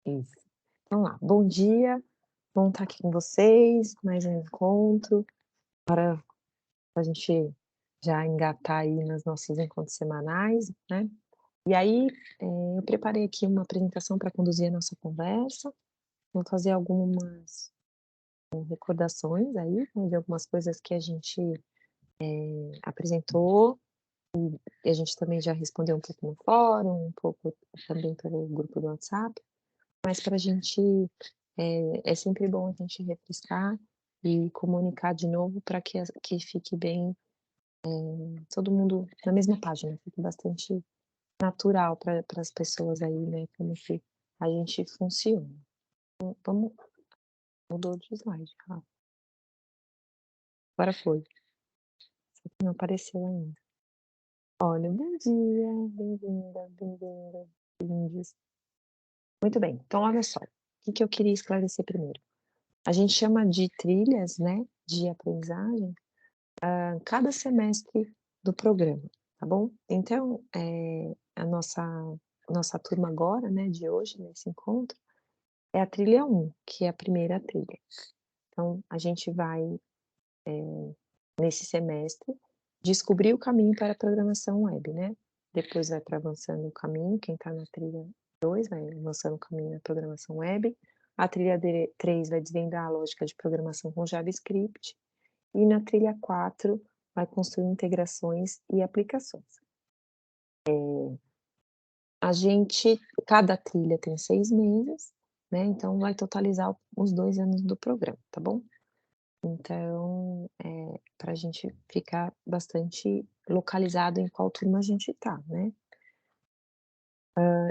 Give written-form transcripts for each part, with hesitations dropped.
Isso. Então lá, bom dia, bom estar aqui com vocês, mais um encontro para a gente já engatar aí nos nossos encontros semanais, né. E aí, eu preparei aqui uma apresentação para conduzir a nossa conversa, vou fazer algumas recordações aí, né, de algumas coisas que a gente apresentou, e a gente também já respondeu um pouco no fórum, um pouco também pelo grupo do WhatsApp. Mas para a gente, é sempre bom a gente refrescar e comunicar de novo para que fique bem, todo mundo na mesma página, fique bastante natural para as pessoas aí, né, como que a gente funciona. Vamos mudou de slide, Rafa. Agora foi, só que não apareceu ainda. Olha, bom dia, bem-vinda, bem-vindo, bem-vindos. Muito bem, então olha só, o que que eu queria esclarecer primeiro. A gente chama de trilhas, né, de aprendizagem cada semestre do programa, tá bom? Então, a nossa turma agora, né, de hoje, nesse encontro, é a trilha um, que é a primeira trilha. Então, a gente vai, nesse semestre, descobrir o caminho para a programação web, né? Depois vai para avançando o caminho, quem está na trilha 2 vai avançando o caminho na programação web. A trilha 3 vai desvendar a lógica de programação com JavaScript. E na trilha 4 vai construir integrações e aplicações. A gente cada trilha tem 6 meses, né, então vai totalizar os 2 anos do programa, tá bom? Então, para a gente ficar bastante localizado em qual turma a gente tá, né.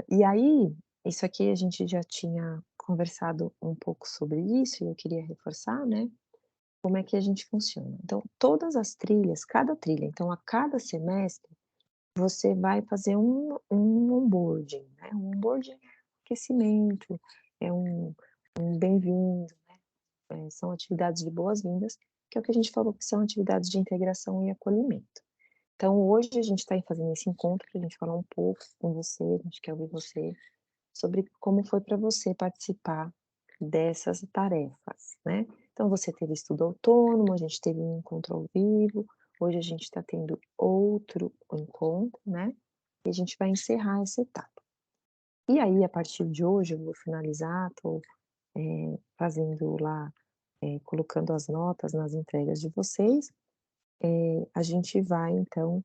E aí, isso aqui a gente já tinha conversado um pouco sobre isso e eu queria reforçar, né, como é que a gente funciona. Então todas as trilhas, cada trilha, então a cada semestre você vai fazer um onboarding, né, um onboarding é aquecimento, é um bem-vindo, são atividades de boas-vindas, que é o que a gente falou que são atividades de integração e acolhimento. Então hoje a gente está fazendo esse encontro para a gente falar um pouco com você, a gente quer ouvir você, sobre como foi para você participar dessas tarefas, né. Então você teve estudo autônomo, a gente teve um encontro ao vivo, hoje a gente está tendo outro encontro, né, e a gente vai encerrar essa etapa. E aí a partir de hoje eu vou finalizar, estou, fazendo lá, colocando as notas nas entregas de vocês, a gente vai então,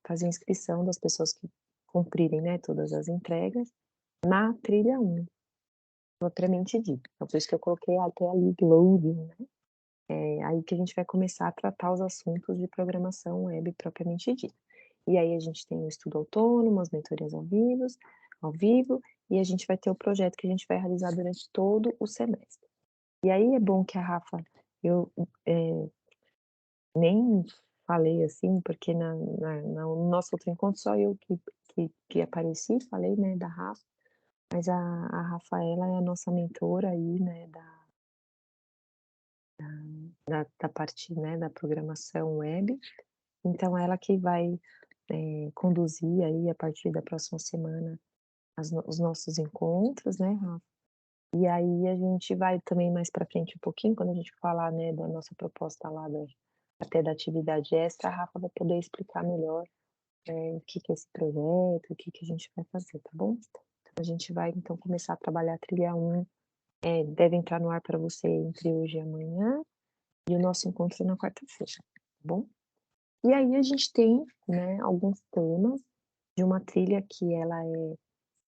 fazer a inscrição das pessoas que cumprirem, né, todas as entregas, na trilha um. Propriamente dito. Então por isso que eu coloquei até ali loading, né, aí que a gente vai começar a tratar os assuntos de programação web propriamente dita. E aí a gente tem o estudo autônomo, as mentorias ao vivo, e a gente vai ter o projeto que a gente vai realizar durante todo o semestre. E aí é bom que a Rafa eu, nem falei, assim, porque no nosso outro encontro só eu que apareci, falei, né, da Rafa, mas a Rafaela é a nossa mentora aí, né, da parte, né, da programação web, então ela que vai, conduzir aí a partir da próxima semana os nossos encontros, né, Rafa. E aí a gente vai também mais para frente um pouquinho, quando a gente falar, né, da nossa proposta lá até da atividade extra, a Rafa vai poder explicar melhor, o que que é esse projeto, o que que a gente vai fazer, tá bom? Então a gente vai então começar a trabalhar a trilha um, deve entrar no ar para você entre hoje e amanhã, e o nosso encontro é na quarta-feira, tá bom? E aí a gente tem, né, alguns temas de uma trilha que ela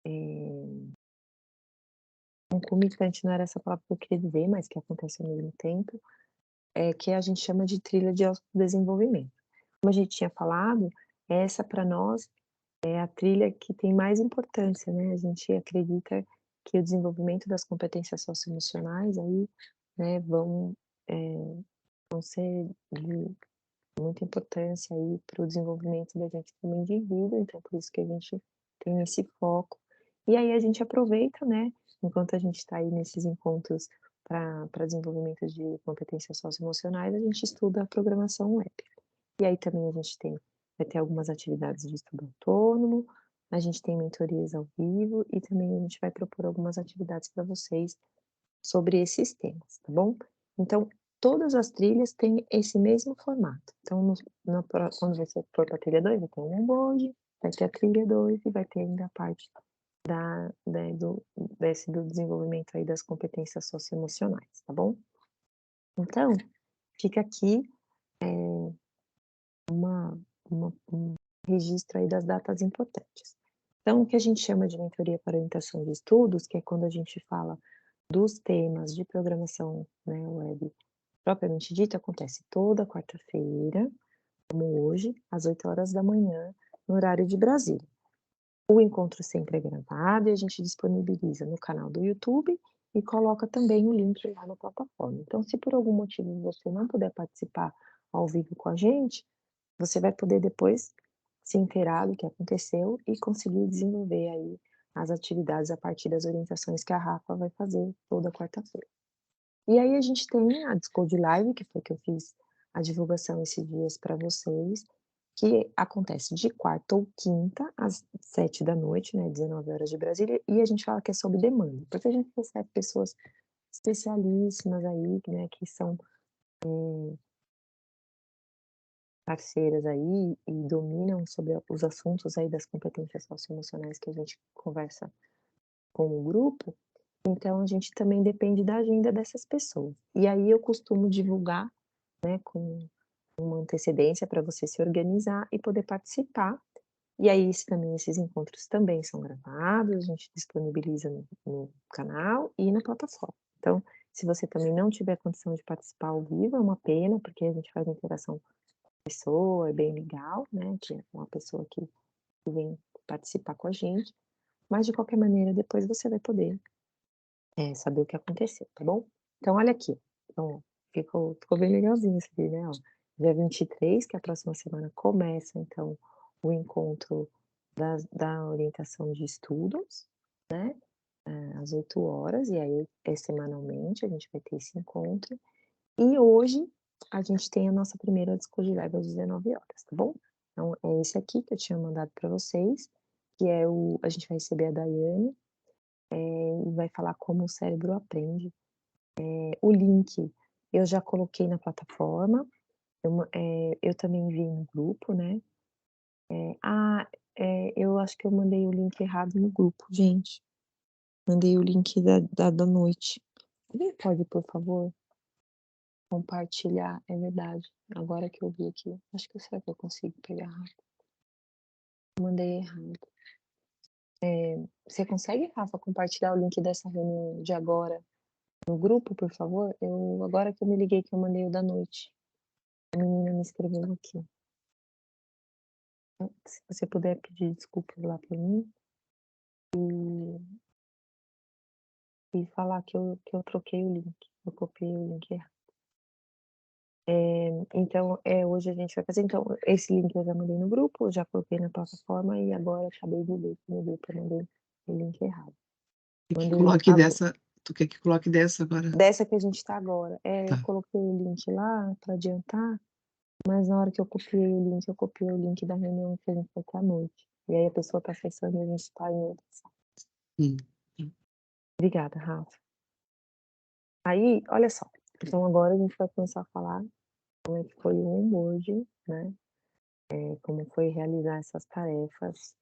é, concomitante, não era essa palavra que eu queria dizer, mas que acontece ao mesmo tempo, que a gente chama de trilha de autodesenvolvimento. Como a gente tinha falado, essa para nós é a trilha que tem mais importância, né, a gente acredita que o desenvolvimento das competências socioemocionais aí, né, vão ser de muita importância aí para o desenvolvimento da gente como indivíduo, então por isso que a gente tem esse foco. E aí a gente aproveita, né, enquanto a gente está aí nesses encontros para desenvolvimento de competências socioemocionais, a gente estuda a programação web. E aí também a gente vai ter algumas atividades de estudo autônomo, a gente tem mentorias ao vivo e também a gente vai propor algumas atividades para vocês sobre esses temas, tá bom? Então, todas as trilhas têm esse mesmo formato. Então, quando você for para a trilha 2, vai ter um onboard, vai ter a trilha 2 e vai ter ainda a parte do desenvolvimento aí das competências socioemocionais, tá bom? Então, fica aqui um registro aí das datas importantes. Então, o que a gente chama de mentoria para orientação de estudos, que é quando a gente fala dos temas de programação, né, web propriamente dito, acontece toda quarta-feira, como hoje, às 8 horas da manhã, no horário de Brasília. O encontro sempre é gravado e a gente disponibiliza no canal do YouTube e coloca também o link lá na plataforma. Então, se por algum motivo você não puder participar ao vivo com a gente, você vai poder depois se inteirar do que aconteceu e conseguir desenvolver aí as atividades a partir das orientações que a Rafa vai fazer toda quarta-feira. E aí a gente tem a Discord Live, que foi que eu fiz a divulgação esses dias para vocês, que acontece de quarta ou quinta, às 7 da noite, né, 19 horas de Brasília, e a gente fala que é sob demanda, porque a gente recebe pessoas especialíssimas aí, né, que são parceiras aí e dominam sobre os assuntos aí das competências socioemocionais que a gente conversa com o grupo, então a gente também depende da agenda dessas pessoas. E aí eu costumo divulgar, né, com uma antecedência para você se organizar e poder participar. E aí esses encontros também são gravados, a gente disponibiliza no canal e na plataforma. Então, se você também não tiver condição de participar ao vivo, é uma pena, porque a gente faz interação com a pessoa, é bem legal, né, que é uma pessoa que vem participar com a gente, mas de qualquer maneira depois você vai poder, saber o que aconteceu, tá bom? Então olha aqui, então ficou bem legalzinho isso aqui, né, ó. Dia 23, que é a próxima semana, começa então o encontro da orientação de estudos, né, às 8 horas, e aí é semanalmente, a gente vai ter esse encontro. E hoje a gente tem a nossa primeira Discord Live às 19 horas, tá bom? Então é esse aqui que eu tinha mandado para vocês, que é a gente vai receber a Daiane, e vai falar como o cérebro aprende. O link eu já coloquei na plataforma, eu também enviei no grupo, né. Eu acho que eu mandei o link errado no grupo, gente. Mandei o link da noite. Alguém pode, por favor, compartilhar? É verdade, agora que eu vi aqui. Acho que será que eu consigo pegar rápido? Mandei errado. Você consegue, Rafa, compartilhar o link dessa reunião de agora no grupo, por favor? Agora que eu me liguei que eu mandei o da noite. A menina me escreveu aqui. Se você puder pedir desculpas lá por mim e falar que eu troquei o link, eu copiei o link errado. Então, hoje a gente vai fazer então, esse link eu já mandei no grupo, já coloquei na plataforma e agora acabei de ver que no grupo eu mandei o link errado. E que Mandei coloque ago dessa tu quer que coloque dessa agora? dessa que a gente tá agora. Eu Tá. coloquei o link lá para adiantar, mas na hora que eu copiei o link, eu copiei o link da reunião que a gente vai ter à noite. E aí a pessoa tá acessando e a gente tá em outra sala. Hum. Obrigada, Rafa. Aí, olha só, então agora a gente vai começar a falar como é que foi o onboarding, né, como foi realizar essas tarefas,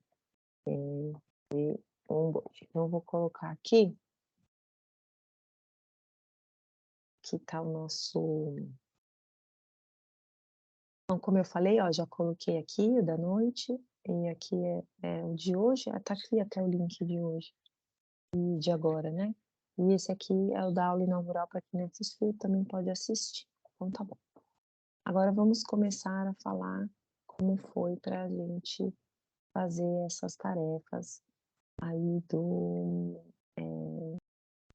de onboarding. Então eu vou colocar aqui tá o nosso então como eu falei, ó, já coloquei aqui o da noite, e aqui é o de hoje, tá aqui até o link de hoje, e de agora, né. E esse aqui é o da aula inaugural para quem não assistiu, também pode assistir. Então tá bom. Agora vamos começar a falar como foi pra gente fazer essas tarefas aí do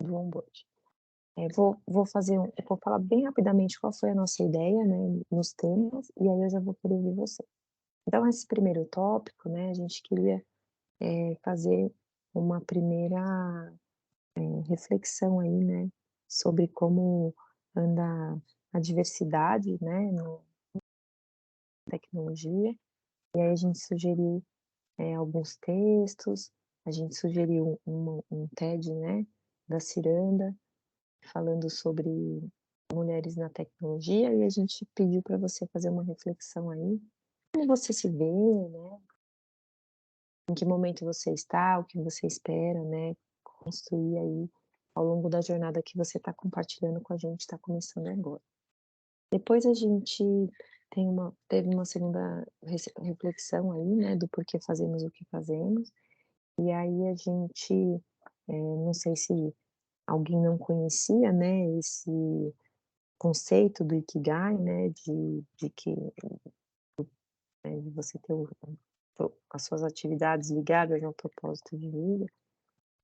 onboard. Eu vou falar bem rapidamente qual foi a nossa ideia, né, nos temas, e aí eu já vou querer ouvir você. Então esse primeiro tópico, né, a gente queria, fazer uma primeira, reflexão aí, né, sobre como anda a diversidade, né, no tecnologia, e aí a gente sugeriu alguns textos, a gente sugeriu um TED, né, da Ciranda, falando sobre mulheres na tecnologia, e a gente pediu para você fazer uma reflexão aí, como você se vê, né, em que momento você está, o que você espera, né, construir aí ao longo da jornada que você está compartilhando com a gente, está começando agora. Depois a gente teve uma segunda reflexão aí, né, do porquê fazemos o que fazemos, e aí a gente, não sei se alguém não conhecia, né, esse conceito do Ikigai, né, de que, de você ter as suas atividades ligadas ao propósito de vida.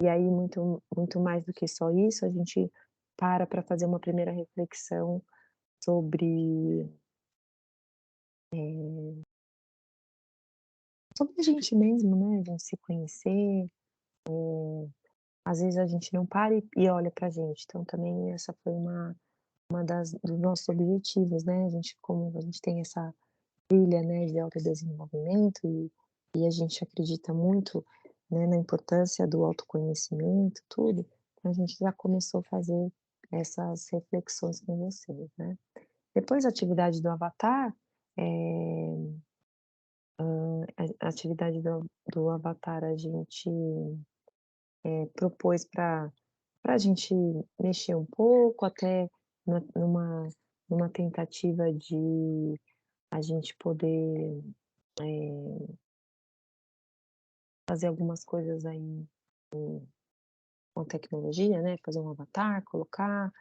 E aí muito mais do que só isso, a gente para fazer uma primeira reflexão sobre, sobre a gente mesmo, né, a gente se conhecer, às vezes a gente não para e olha pra gente, então também essa foi uma das dos nossos objetivos, né, a gente como a gente tem essa trilha, né, de autodesenvolvimento e a gente acredita muito, né, na importância do autoconhecimento, tudo, então a gente já começou a fazer essas reflexões com vocês, né. Depois a atividade do avatar, eh, a atividade do avatar a gente, propôs para a gente mexer um pouco, até numa tentativa de a gente poder, fazer algumas coisas aí com tecnologia, né, fazer um avatar, colocar,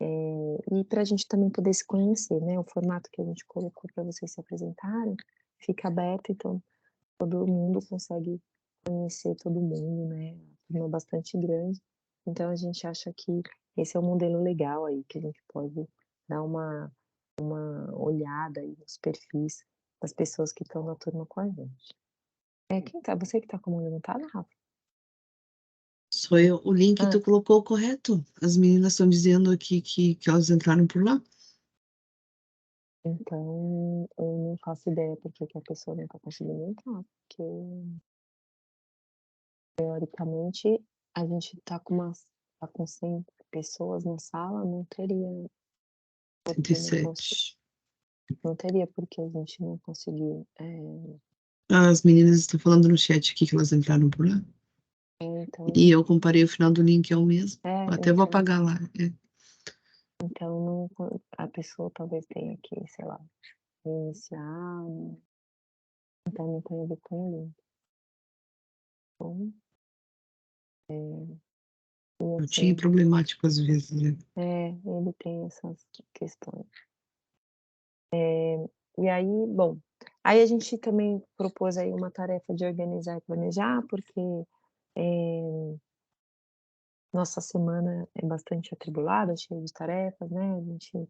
e para a gente também poder se conhecer, né, o formato que a gente colocou para vocês se apresentarem, fica aberto, então todo mundo consegue conhecer todo mundo, né, uma turma bastante grande, então a gente acha que esse é um modelo legal aí, que a gente pode dar uma olhada aí nos perfis das pessoas que estão na turma com a gente. Você que tá com a mão levantada, Rafa? Sou eu. O link Hã. tu colocou correto? As meninas estão dizendo aqui que elas entraram por lá. Então, eu não faço ideia por que que a pessoa não tá conseguindo entrar, porque teoricamente a gente tá com 100 pessoas na sala, não teria por que não consi 37. não teria por que a gente não conseguir, As meninas estão falando no chat aqui que elas entraram por lá. E então eu comparei o final do link, é o mesmo. Até vou então apagar lá. É. não a pessoa talvez tenha que, sei lá, reiniciar, né, então não tem a ver com ele. Então, e Tinha assim problemático às vezes, né. ele tem essas questões. E aí, bom, aí a gente também propôs aí uma tarefa de organizar e planejar, porque, nossa semana é bastante atribulada, cheia de tarefas, né, a gente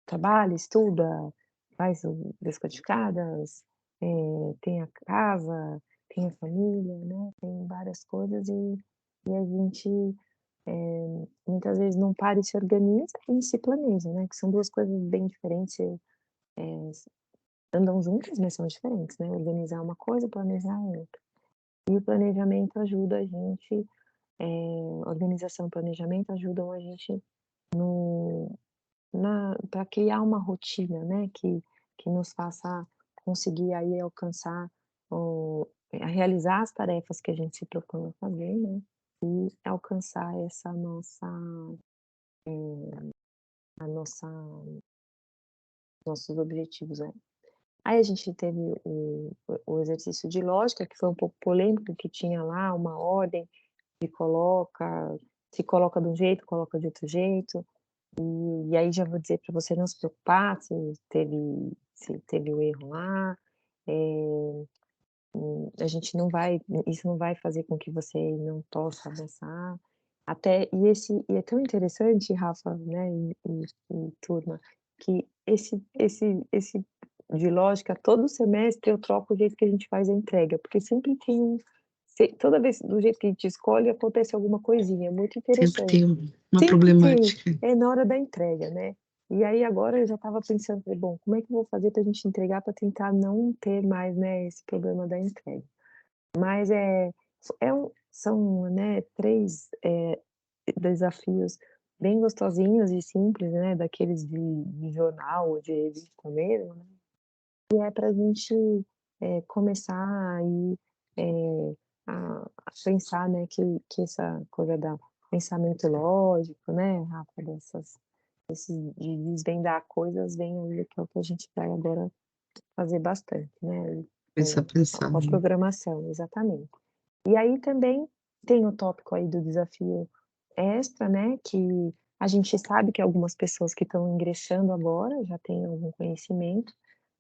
trabalha, estuda, faz o descodificadas, tem a casa, tem a família, né, tem várias coisas e a gente, muitas vezes não para e se organiza e se planeja, né, que são 2 coisas bem diferentes, andam juntas, mas são diferentes, né, organizar uma coisa, planejar é outra. E o planejamento ajuda a gente, organização e planejamento ajudam a gente no para criar uma rotina, né, que nos faça conseguir aí alcançar realizar as tarefas que a gente se propõe a fazer, né, e alcançar essa nossa, a nossa nossos objetivos, né. Aí a gente teve o exercício de lógica, que foi um pouco polêmico, que tinha lá uma ordem que se coloca de um jeito, coloca de outro jeito, e aí já vou dizer para você não se preocupar se teve o erro lá, eh, a gente não vai isso não vai fazer com que você não possa avançar. Até e é tão interessante, Rafa, né, e turma, que esse de lógica, todo semestre eu troco o jeito que a gente faz a entrega, porque sempre tem toda vez do jeito que a gente escolhe acontece alguma coisinha, é muito Sempre interessante. tem uma Sempre tem, problemática. é na hora da entrega, né. E aí agora eu já estava pensando, falei: "Bom, como é que eu vou fazer para a gente entregar para tentar não ter mais, né, esse problema da entrega?". Mas são, né, 3 desafios bem gostosinhos e simples, né, daqueles de jornal ou de revista mesmo, né, e é pra gente, começar aí, a pensar, né, que essa coisa da pensamento lógico, né, Rafa, de desvendar coisas vem aí que é o que a gente vai agora fazer bastante, né, Começar a pensar, com a né. programação, exatamente. E aí também tem o tópico aí do desafio extra, né, que a gente sabe que algumas pessoas que estão ingressando agora já têm algum conhecimento,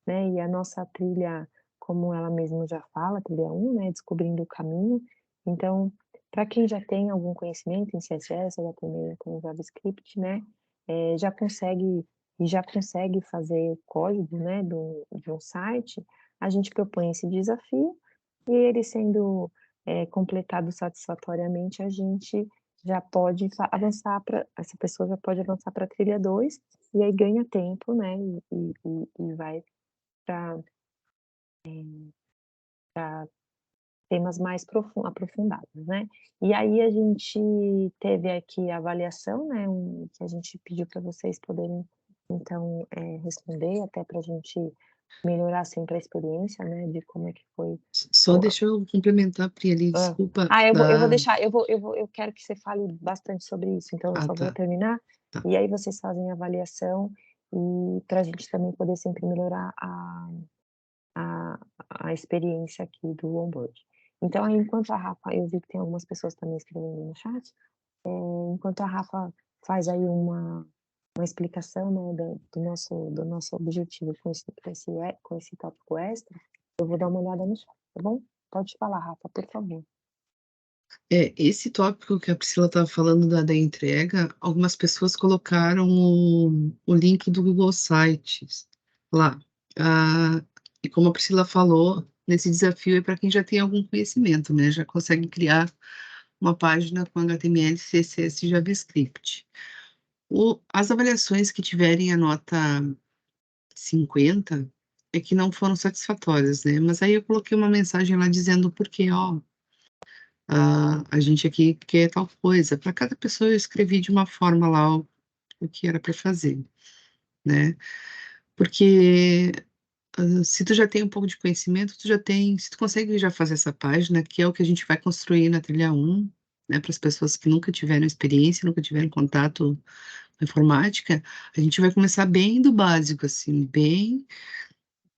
né, e a nossa trilha, como ela mesma já fala, trilha 1, né, descobrindo o caminho. Então, para quem já tem algum conhecimento em CSS, HTML, tem JavaScript, né, já consegue fazer o código, né, de um site, a gente propõe esse desafio e ele sendo, completado satisfatoriamente, a gente já pode avançar para essa pessoa já pode avançar para a trilha 2 e aí ganha tempo, né, e vai para temas mais aprofundados, né. E aí a gente teve aqui a avaliação, né, que a gente pediu para vocês poderem, então, responder, até para a gente melhorar sempre a experiência, né, de como é que foi Só o deixa eu complementar, Pri, ali, hã. desculpa, Ah, eu vou deixar eu quero que você fale bastante sobre isso, então eu ah, só vou tá, terminar, tá. e aí vocês fazem a avaliação, e para a gente também poder sempre melhorar a a experiência aqui do onboard. Então aí enquanto a Rafa eu vi que tem algumas pessoas também escrevendo no chat, enquanto a Rafa faz aí uma explicação, né, do nosso objetivo com esse tópico extra, eu vou dar uma olhada no chat, tá bom? Pode falar, Rafa, por favor. Esse tópico que a Priscila estava falando da entrega, algumas pessoas colocaram o link do Google Sites lá. Ah, e como a Priscila falou, nesse desafio é para quem já tem algum conhecimento, né, já consegue criar uma página com HTML, CSS e JavaScript. As avaliações que tiverem a nota 50 é que não foram satisfatórias, né, mas aí eu coloquei uma mensagem lá dizendo por quê: "Ó, a gente aqui quer tal coisa". Para cada pessoa eu escrevi de uma forma lá o que era para fazer, né. Porque, se tu já tem um pouco de conhecimento, se tu consegue já fazer essa página, que é o que a gente vai construir na trilha 1, né, para as pessoas que nunca tiveram experiência, nunca tiveram contato com informática, a gente vai começar bem do básico, assim, bem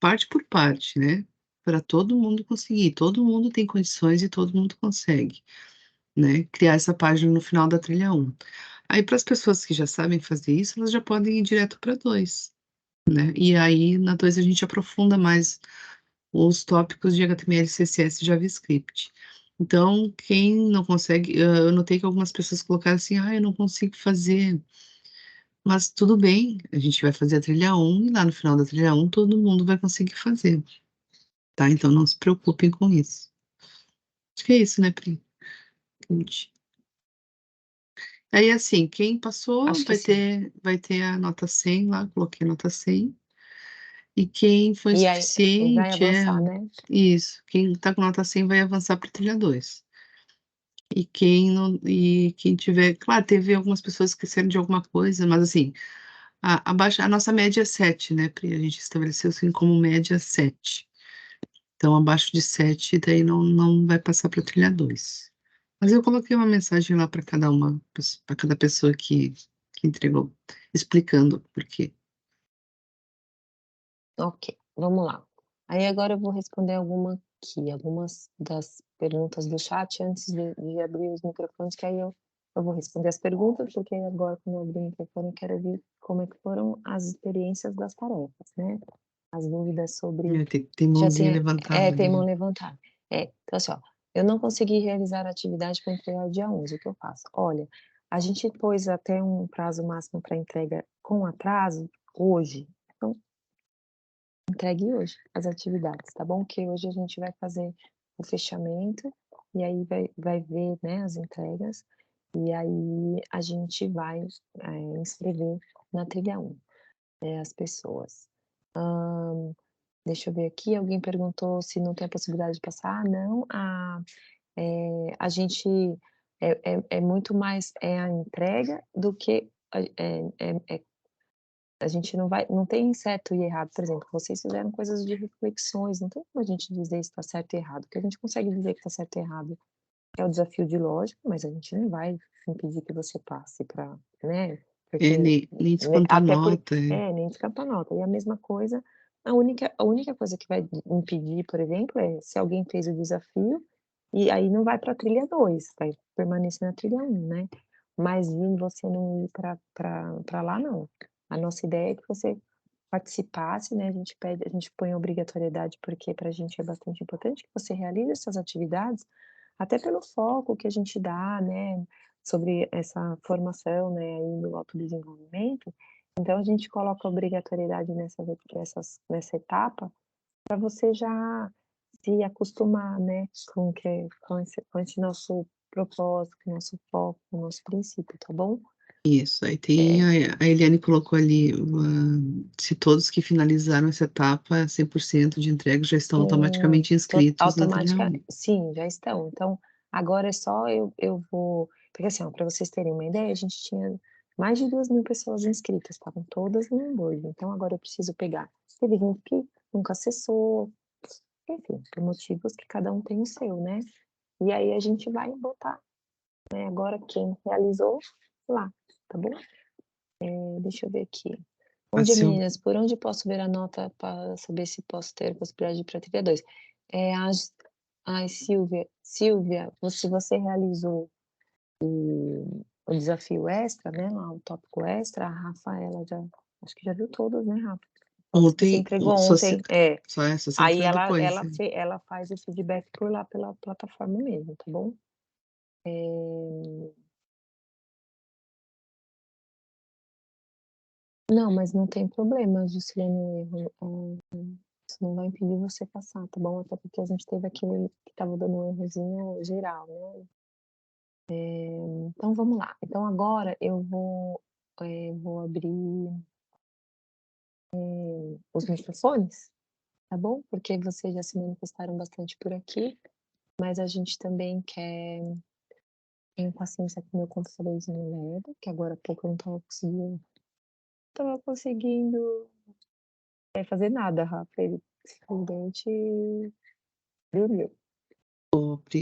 parte por parte, né, para todo mundo conseguir, todo mundo tem condições e todo mundo consegue, né, criar essa página no final da trilha 1. Aí para as pessoas que já sabem fazer isso, elas já podem ir direto para 2, né, e aí na 2 a gente aprofunda mais os tópicos de HTML, CSS e JavaScript. Então, quem não consegue, eu notei que algumas pessoas colocaram assim: "Ah, eu não consigo fazer", mas tudo bem, a gente vai fazer a trilha 1 e lá no final da trilha 1 todo mundo vai conseguir fazer, tá, então não se preocupem com isso. Acho que é isso, né, Pri? Gente, aí, assim, quem passou Acho que sim. vai ter a nota 100 lá, coloquei a nota 100, e quem foi E aí vai insuficiente avançar, né? isso, quem tá com nota 100 vai avançar para trilha 2. E quem tiver claro, teve algumas pessoas que esqueceram de alguma coisa, mas assim, a nossa média é 7, né, Pri, a gente estabeleceu, assim, como média 7. Então abaixo de 7 daí não vai passar para trilha 2. Mas eu coloquei uma mensagem lá para cada pessoa que entregou, explicando por quê. Ok, vamos lá. Aí agora eu vou responder algumas das perguntas do chat antes de abrir os microfones, que aí eu vou responder as perguntas, porque aí agora quando eu abrir o microfone eu quero ouvir como é que foram as experiências das tarefas, né, as dúvidas sobre Tem já mãozinha tem levantada tem mão ali. levantada. Então assim, ó, eu não consegui realizar a atividade para entregar dia 11, o que eu faço? Olha, a gente pôs até um prazo máximo para entrega com atraso hoje, então entregue hoje as atividades, tá bom? Que hoje a gente vai fazer o fechamento, e aí vai ver, né, as entregas, e aí a gente vai, inscrever na trilha 1, as pessoas. Deixa eu ver aqui, alguém perguntou se não tem a possibilidade de passar. Não, a gente é muito mais a entrega do que a gente não tem certo e errado. Por exemplo, vocês fizeram coisas de reflexões, não tem como a gente dizer se está certo e errado. O que a gente consegue dizer que está certo e errado é o desafio de lógica, mas a gente não vai impedir que você passe para, né, É, porque, nem né, descontar até por nota, é. nem descartar nota. E a mesma coisa, a única coisa que vai impedir, por exemplo, é se alguém fez o desafio, e aí não vai para a trilha 2, vai permanecer na trilha 1, né. Mas em você não ir para lá não. A nossa ideia é que você participasse, né, a gente põe a obrigatoriedade, porque para a gente é bastante importante que você realize essas atividades, até pelo foco que a gente dá, né, sobre essa formação, né, aí no autodesenvolvimento. Então a gente coloca a obrigatoriedade nessa etapa, para você já se acostumar, né, com esse nosso propósito, com o nosso foco, com o nosso princípio, tá bom? Isso, aí tem É, a Eliane colocou ali, se todos que finalizaram essa etapa, 100% de entrega já estão sim, automaticamente inscritos na trilha automática 1. sim, já estão. Então, agora é só eu vou porque assim, para vocês terem uma ideia, a gente tinha mais de 2.000 pessoas inscritas, estavam todas no onboarding. Então agora eu preciso pegar, teve gente que nunca acessou, enfim, por motivos que cada um tem o seu, né. E aí a gente vai botar, né, agora quem realizou lá, tá bom? Deixa eu ver aqui. Bom A dia, Sil meninas. Por onde posso ver a nota para saber se posso ter possibilidade de ir para a trilha 2? É, as ai, Silvia, se você realizou o desafio extra, né, lá o tópico extra, a Rafaela já acho que já viu todos, né, Rafa? Falou que você ontem, entregou só se ontem. É. só essa, só Aí entrar ela depois, ela é. fe ela faz o feedback por lá, pela plataforma mesmo, tá bom? Eh, não, mas não tem problema, Juscelino, o erro, isso não vai impedir você passar, tá bom? Até porque a gente teve aquele que estava dando um errozinho geral, né. Então vamos lá. Então agora eu vou abrir, os microfones, tá bom? Porque vocês já se manifestaram bastante por aqui, mas a gente também tenha paciência com o meu computadorzinho leve, que agora há pouco eu não estava conseguindo, fazer nada, Rafa, ele simplesmente dormiu.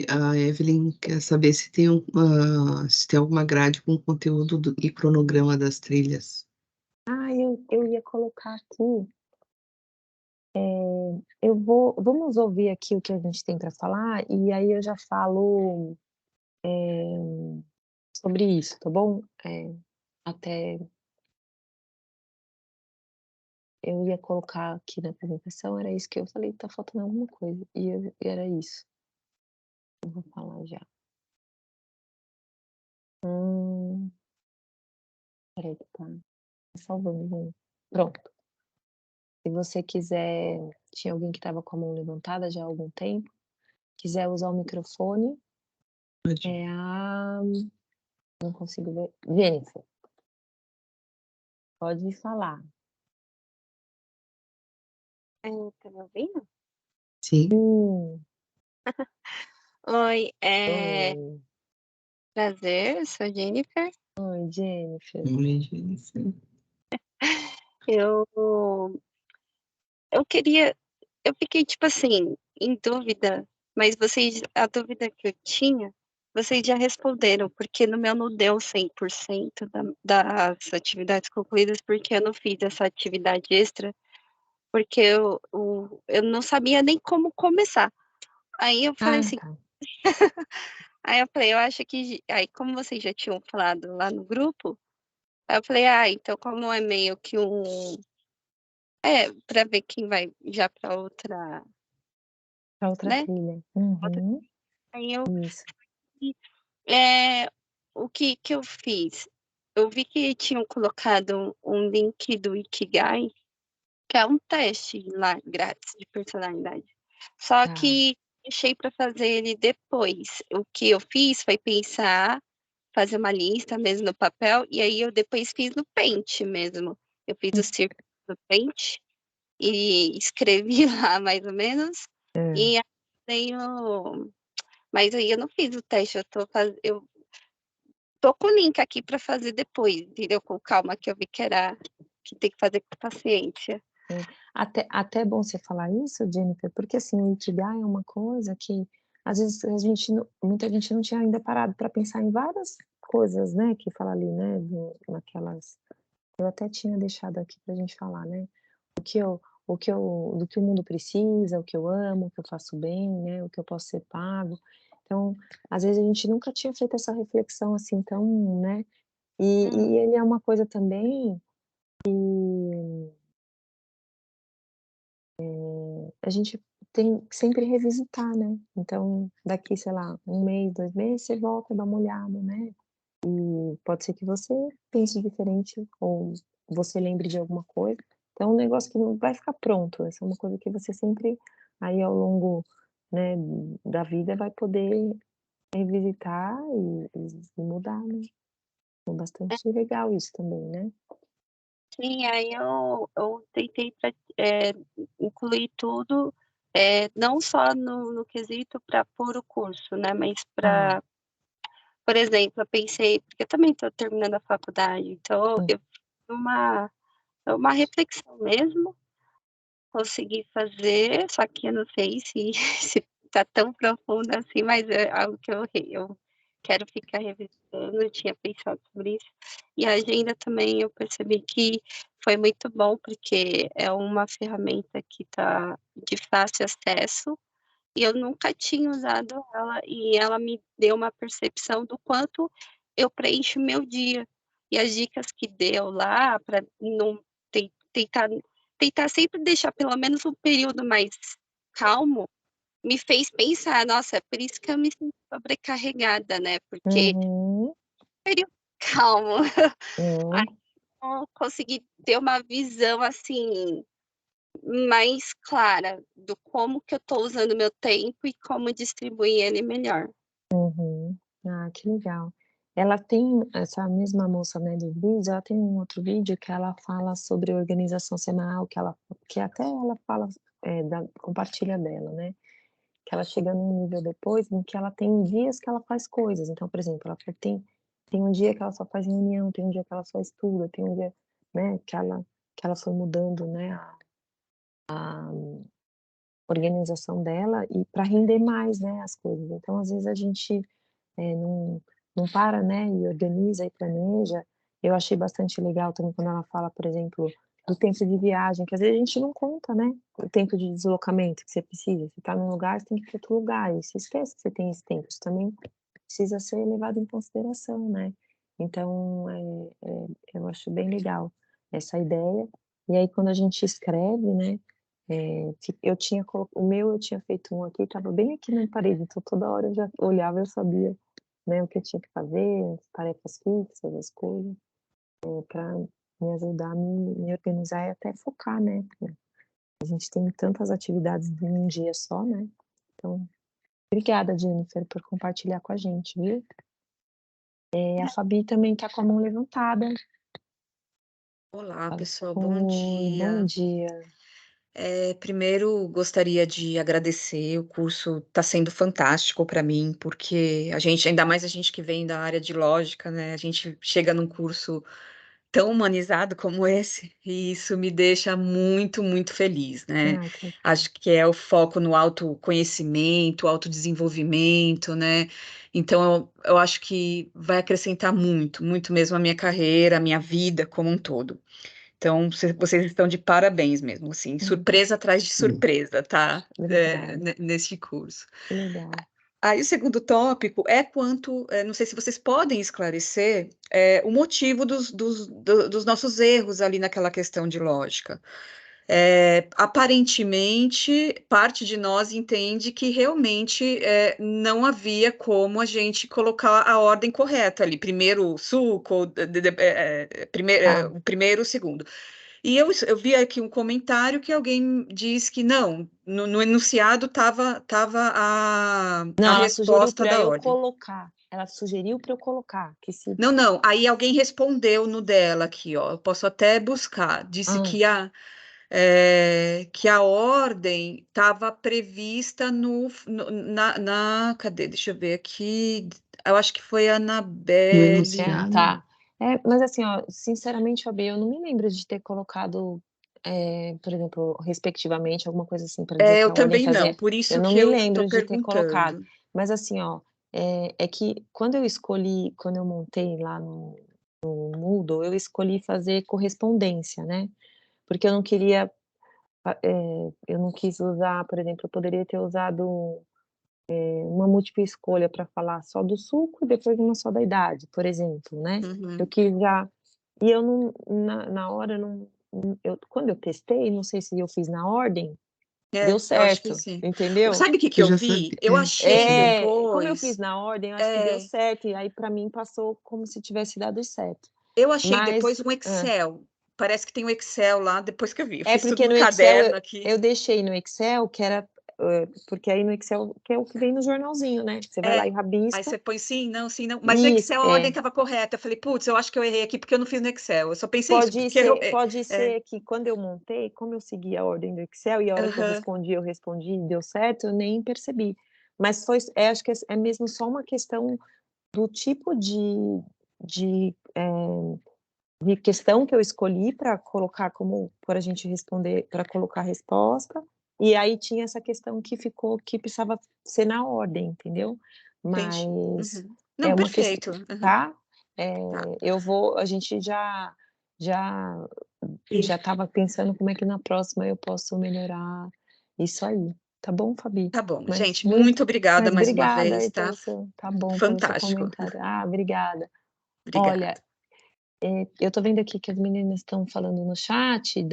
A Evelyn quer saber se tem alguma grade com conteúdo e cronograma das trilhas. Ah, eu ia colocar aqui, vamos ouvir aqui o que a gente tem para falar, e aí eu já falo, sobre isso, tá bom? Até eu ia colocar aqui na apresentação, era isso que eu falei, tá faltando alguma coisa, e era isso. Eu vou falar já. Hum, espera aí que tá salvando, gente. Pronto. Se você quiser, tinha alguém que estava com a mão levantada já há algum tempo, quiser usar o microfone, Pode. é a não consigo ver. Jennifer, pode falar. Tá me ouvindo? Sim. Hum, Oi, oi, prazer, eu sou a Jennifer. oi, Jennifer. Sim. Eu eu queria eu fiquei, tipo assim, em dúvida, mas a dúvida que eu tinha, vocês já responderam, porque no meu não deu 100% das atividades concluídas, porque eu não fiz essa atividade extra, porque eu não sabia nem como começar. Aí eu falei Ah, assim tá. aí eu falei: "Eu acho que", aí como vocês já tinham falado lá no grupo. Aí eu falei: "Ah, então como é meio que pra ver quem vai já pra outra, Pra outra né, trilha. outra", Uhum, aí eu isso. vi, eh, o que eu fiz, eu vi que tinham colocado um link do Ikigai, que é um teste lá grátis de personalidade, só Tá. que deixei pra fazer ele depois. O que eu fiz foi pensar, fazer uma lista mesmo no papel, e aí eu depois fiz no Paint mesmo. Eu fiz o Hum, círculo no Paint. e escrevi lá mais ou menos, É. e aí mas aí eu não fiz o teste, eu tô com o link aqui para fazer depois, entendeu? Com calma, que eu vi que tem que fazer com paciência. Até é bom você falar isso, Jennifer, porque assim, o Ikigai é uma coisa que às vezes muita gente não tinha ainda parado para pensar em várias coisas, né, que fala ali, né, naquelas, eu até tinha deixado aqui pra gente falar, né, do que o mundo precisa, o que eu amo, o que eu faço bem, né, o que eu posso ser pago. Então, às vezes a gente nunca tinha feito essa reflexão assim tão, né, e ele é uma coisa também que a gente tem que sempre revisitar, né. Então, daqui, sei lá, 1 mês, 2 meses, você volta, dá uma olhada, né. E pode ser que você pense diferente ou você lembre de alguma coisa. Então, é um negócio que não vai ficar pronto, essa é uma coisa que você sempre, aí ao longo, né, da vida vai poder revisitar e mudar, né. É bastante legal isso também, né. Sim, aí eu tentei incluir tudo, não só no quesito para pôr o curso, né, mas Ah, para, por exemplo, eu pensei, porque eu também estou terminando a faculdade, então hum, eu fiz uma reflexão mesmo, consegui fazer, só que eu não sei se se tá tão profundo assim, mas é algo que eu quero ficar revisando, eu tinha pensado sobre isso. E a agenda também eu percebi que foi muito bom, porque é uma ferramenta que tá de fácil acesso, e eu nunca tinha usado ela, e ela me deu uma percepção do quanto eu preencho meu dia. E as dicas que deu lá para não tentar sempre deixar pelo menos um período mais calmo, me fez pensar: "Nossa, é por isso que eu me sinto sobrecarregada, né, porque uhum, período calmo". Aí hum, eu consegui ter uma visão, assim, mais clara do como que eu estou usando meu tempo e como distribuir ele melhor. uhum. Ah, que legal. Ela tem essa mesma moça, né, dos vídeos, ela tem um outro vídeo que ela fala sobre organização semanal, que até ela fala, compartilha dela, né, que ela chega num nível depois em que ela tem dias que ela faz coisas. Então, por exemplo, ela falou tem um dia que ela só faz reunião, tem um dia que ela só estuda, tem um dia, né, que ela foi mudando, né, a organização dela e para render mais, né, as coisas. Então, às vezes a gente, não para, né, e organiza e planeja. Eu achei bastante legal também quando ela fala, por exemplo, do tempo de viagem, que às vezes a gente não conta, né, o tempo de deslocamento que você precisa. Você está num lugar, você tem que ir para outro lugar, e você esquece que você tem esse tempo. Isso também precisa ser levado em consideração, né. Então, eu acho bem legal essa ideia. E aí quando a gente escreve, né, eu tinha feito um aqui, estava bem aqui na parede, então toda hora eu já olhava, eu sabia, né, o que eu tinha que fazer, as tarefas fixas, as coisas, pra me ajudar a me organizar e até focar, né, porque a gente tem tantas atividades em um dia só, né. Então, obrigada, Jennifer, por compartilhar com a gente, viu. A Fabi também tá com a mão levantada. Olá, Fala. pessoal, bom Oi, bom dia. dia. Primeiro gostaria de agradecer, o curso está sendo fantástico para mim, porque ainda mais a gente que vem da área de lógica, né, a gente chega num curso tão humanizado como esse, e isso me deixa muito, muito feliz, né. Ai, que legal. Acho que é o foco no autoconhecimento, autodesenvolvimento, né, então eu acho que vai acrescentar muito, muito mesmo a minha carreira, a minha vida como um todo. Então, vocês estão de parabéns mesmo, assim, Hum, surpresa atrás de surpresa, tá? obrigada, Neste curso. que legal. Aí, o segundo tópico é não sei se vocês podem esclarecer, o motivo dos nossos erros ali naquela questão de lógica. Aparentemente, parte de nós entende que realmente não havia como a gente colocar a ordem correta ali, primeiro o suco, Tá. o primeiro, o segundo. E eu vi aqui um comentário que alguém diz que não, no enunciado estava a Não, ela sugeriu resposta para da eu ordem. colocar, ela sugeriu para eu colocar, que se Não, não, aí alguém respondeu no dela aqui, ó, eu posso até buscar, disse hã, que que a ordem estava prevista cadê? Deixa eu ver aqui. Eu acho que foi a No Anabelle. enunciado. Tá. Mas assim, ó, sinceramente, Fabi, eu não me lembro de ter colocado, por exemplo, respectivamente, alguma coisa assim, para dizer que Eu a ordem também não, fazia. por Eu isso não que me eu estou lembro de ter colocado. perguntando. Mas assim, ó, é que quando eu montei lá no Moodle, eu escolhi fazer correspondência, né? Porque eu não quis usar, por exemplo, eu poderia ter usado uma múltipla escolha para falar só do suco e depois uma só da idade, por exemplo, né. Eu Uhum. quis já e eu não na hora quando eu testei, não sei se eu fiz na ordem, deu Eu acho que certo, sim. entendeu? Sabe o que Você eu já vi? sabe. Eu achei Como eu fiz depois. na ordem, eu acho que deu É, certo, e aí para mim passou como se tivesse dado certo. eu achei depois Mas um Excel. Parece que tem um Excel lá, depois que eu vi. Eu é fiz tudo porque no no Excel caderno aqui. eu deixei no Excel que era, porque aí no Excel que é o que vem no jornalzinho, né, você vai lá e Aí rabisca. você põe sim, não, sim, não. Mas no Isso, Excel a ordem estava correta. Eu falei, putz, eu acho que eu errei aqui porque eu não fiz no Excel. Eu só pensei isso, porque Pode ser que quando eu montei, como eu segui a ordem do Excel e a hora que aham, eu respondi e deu certo, eu nem percebi. Mas acho que é mesmo só uma questão do tipo de, de questão que eu escolhi para colocar como para a gente responder, para colocar a resposta, e aí tinha essa questão que precisava ser na ordem, entendeu? entendi. Mas Uhum. é Não, uma questão, perfeito. Uhum, tá? tá. A gente já já estava pensando como é que na próxima eu posso melhorar isso aí, tá bom, Fabi? Tá bom, Mas gente, muito obrigada mas mais uma obrigada vez, aí tá? pelo seu Fantástico. comentário. Ah, obrigada. Olha, Obrigada. eu tô vendo aqui que as meninas estão falando no chat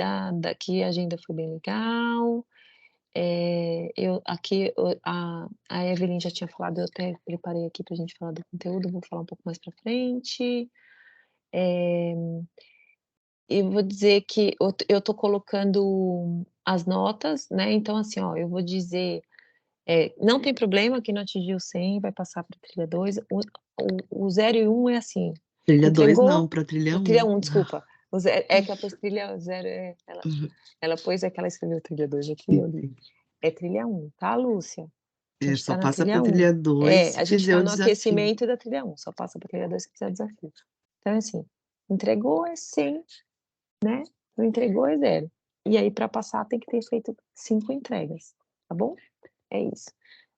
que a agenda foi bem legal. Eu aqui a Evelyn já tinha falado, eu até preparei aqui para a gente falar do conteúdo, vou falar um pouco mais para frente. Eh, e vou dizer que eu tô colocando as notas, né, então assim, ó, eu vou dizer, não tem problema, quem não atingiu 100 vai passar para trilha 2. O 0 e 1 é assim, Trilha 2 não, entregou para trilha o 1. trilha 1, desculpa. É que ela pôs trilha 0, ela pôs, que ela escreveu trilha 2 aqui, eu li. É trilha 1, tá, Lúcia? A gente Só tá na passa para trilha 1. trilha 2 se A gente fizer tá o no desafio. aquecimento da trilha 1, só passa pra trilha 2 se fizer o desafio. Então, assim, entregou é 100, né, não entregou é 0. E aí para passar tem que ter feito 5 entregas, tá bom? É isso.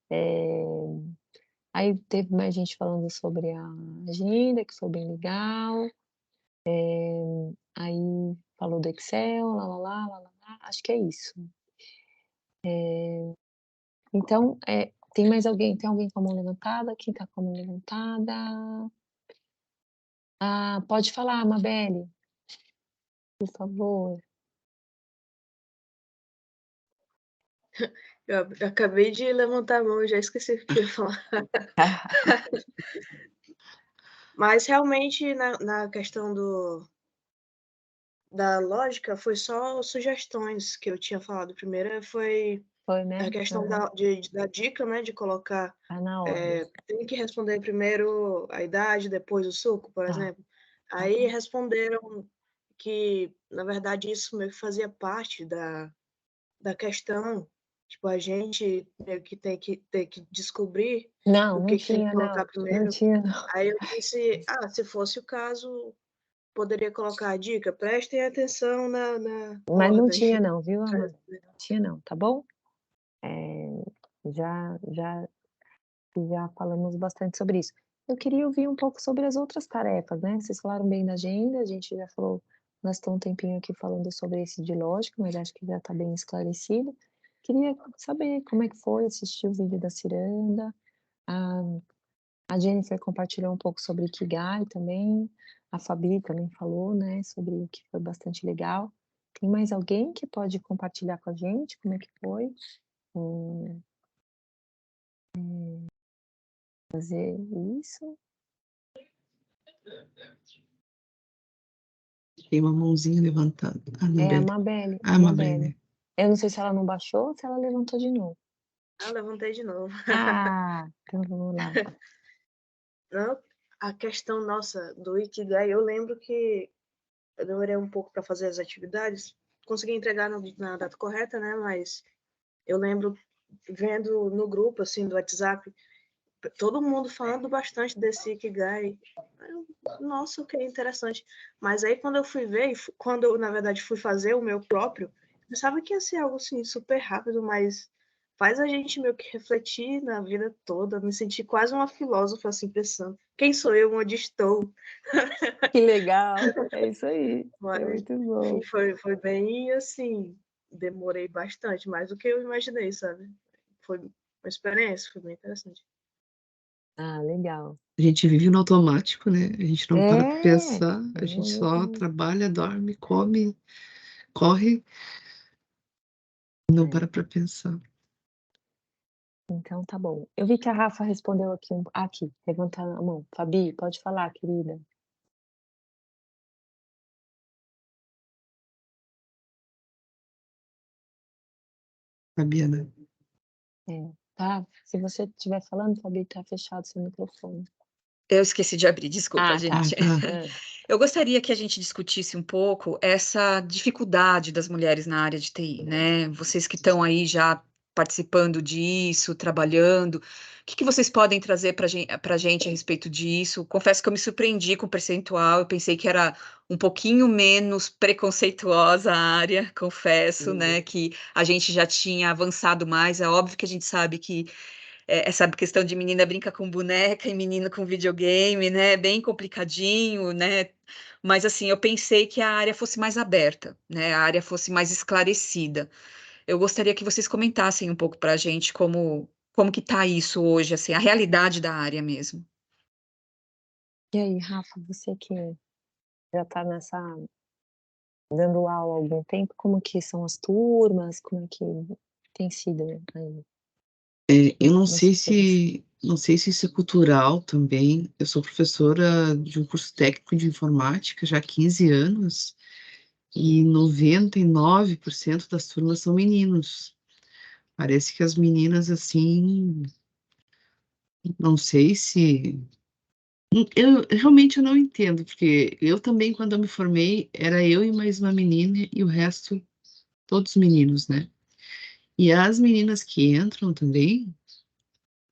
Eh, Aí teve mais gente falando sobre a agenda, que foi bem legal. Aí falou do Excel, lá-lá-lá, lá-lá-lá, acho que é isso. Então, tem alguém com a mão levantada? Quem tá com a mão levantada? Ah, pode falar, Mabel, por favor. Eu acabei de levantar a mão e já esqueci o que eu ia falar. Mas realmente na questão da lógica foi só sugestões que eu tinha falado. Primeiro foi Foi, a né? questão Aham. da dica, né, de colocar, Tá na ordem. tem que responder primeiro a idade, depois o suco, por Tá, exemplo. tá Aí bom. responderam que, na verdade, isso meio que fazia parte da questão, tipo, a gente meio que tem que descobrir Não, o não que tem que tinha colocar não, não primeiro. tinha não. Aí eu disse: "Ah, se fosse o caso, poderia colocar a dica, prestem atenção na Mas não ordem". tinha não, viu, amor? Não tinha não, tá bom? Já já já falamos bastante sobre isso. Eu queria ouvir um pouco sobre as outras tarefas, né, vocês falaram bem da agenda, a gente já falou, gastou um tempinho aqui falando sobre esse de lógica, mas acho que já está bem esclarecido. Queria saber como é que foi assistir o vídeo da ciranda, a a Jennifer compartilhou um pouco sobre Ikigai também, a Fabi também falou, né, sobre o que foi bastante legal. Tem mais alguém que pode compartilhar com a gente como é que foi, fazer isso? Tem uma mãozinha levantada. É a Anabelle. Mabel, Ah, a Mabelle. Mabel. Eu não sei se ela não baixou ou se ela levantou de novo. Ah, levantei de novo. Ah, então vamos lá. Não, a questão nossa do Ikigai, eu lembro que eu demorei um pouco para fazer as atividades, consegui entregar na data correta, né? Mas eu lembro vendo no grupo, assim, do WhatsApp, todo mundo falando bastante desse Ikigai. Nossa, que interessante. Mas aí quando eu fui ver, quando eu, na verdade, fui fazer o meu próprio, eu pensava que ia ser algo, assim, super rápido, mas faz a gente meio que refletir na vida toda. Me senti quase uma filósofa, assim, pensando, quem sou eu, onde estou? Que legal, é isso aí, é Mas muito bom. foi bem, assim, demorei bastante, mais do que eu imaginei, sabe? Foi uma experiência, foi bem interessante. Ah, legal. A gente vive no automático, né? A gente não para pra É, pensar, a gente só trabalha, dorme, come, corre, e não para pra pensar. então tá bom. Eu vi que a Rafa respondeu aqui, levantando a mão. Fabi, pode falar, querida. Sabia, né? Tá? Se você estiver falando, Fabi, tá fechado seu microfone. Eu esqueci de abrir, desculpa, Ah, tá. gente. tá. Eu gostaria que a gente discutisse um pouco essa dificuldade das mulheres na área de TI, né? Vocês que estão aí já participando disso, trabalhando, o que vocês podem trazer para a gente a respeito disso? Confesso que eu me surpreendi com o percentual, eu pensei que era um pouquinho menos preconceituosa a área, confesso, né? Que a gente já tinha avançado mais. É óbvio que a gente sabe que essa questão de menina brinca com boneca e menino com videogame, né? Bem complicadinho, né? Mas assim, eu pensei que a área fosse mais aberta, né? A área fosse mais esclarecida. Eu gostaria que vocês comentassem um pouco para a gente como que tá isso hoje, assim, a realidade da área mesmo. E aí, Rafa, você que já tá dando aula há algum tempo, como que são as turmas? Como é que tem sido aí Eu não no sei seu serviço? não sei se isso é cultural também. Eu sou professora de um curso técnico de informática já há 15 anos e 99% das turmas são meninos. Parece que as meninas, assim, não sei se. Eu realmente eu não entendo, porque eu também, quando eu me formei, era eu e mais uma menina e o resto, todos meninos, né? E as meninas que entram também,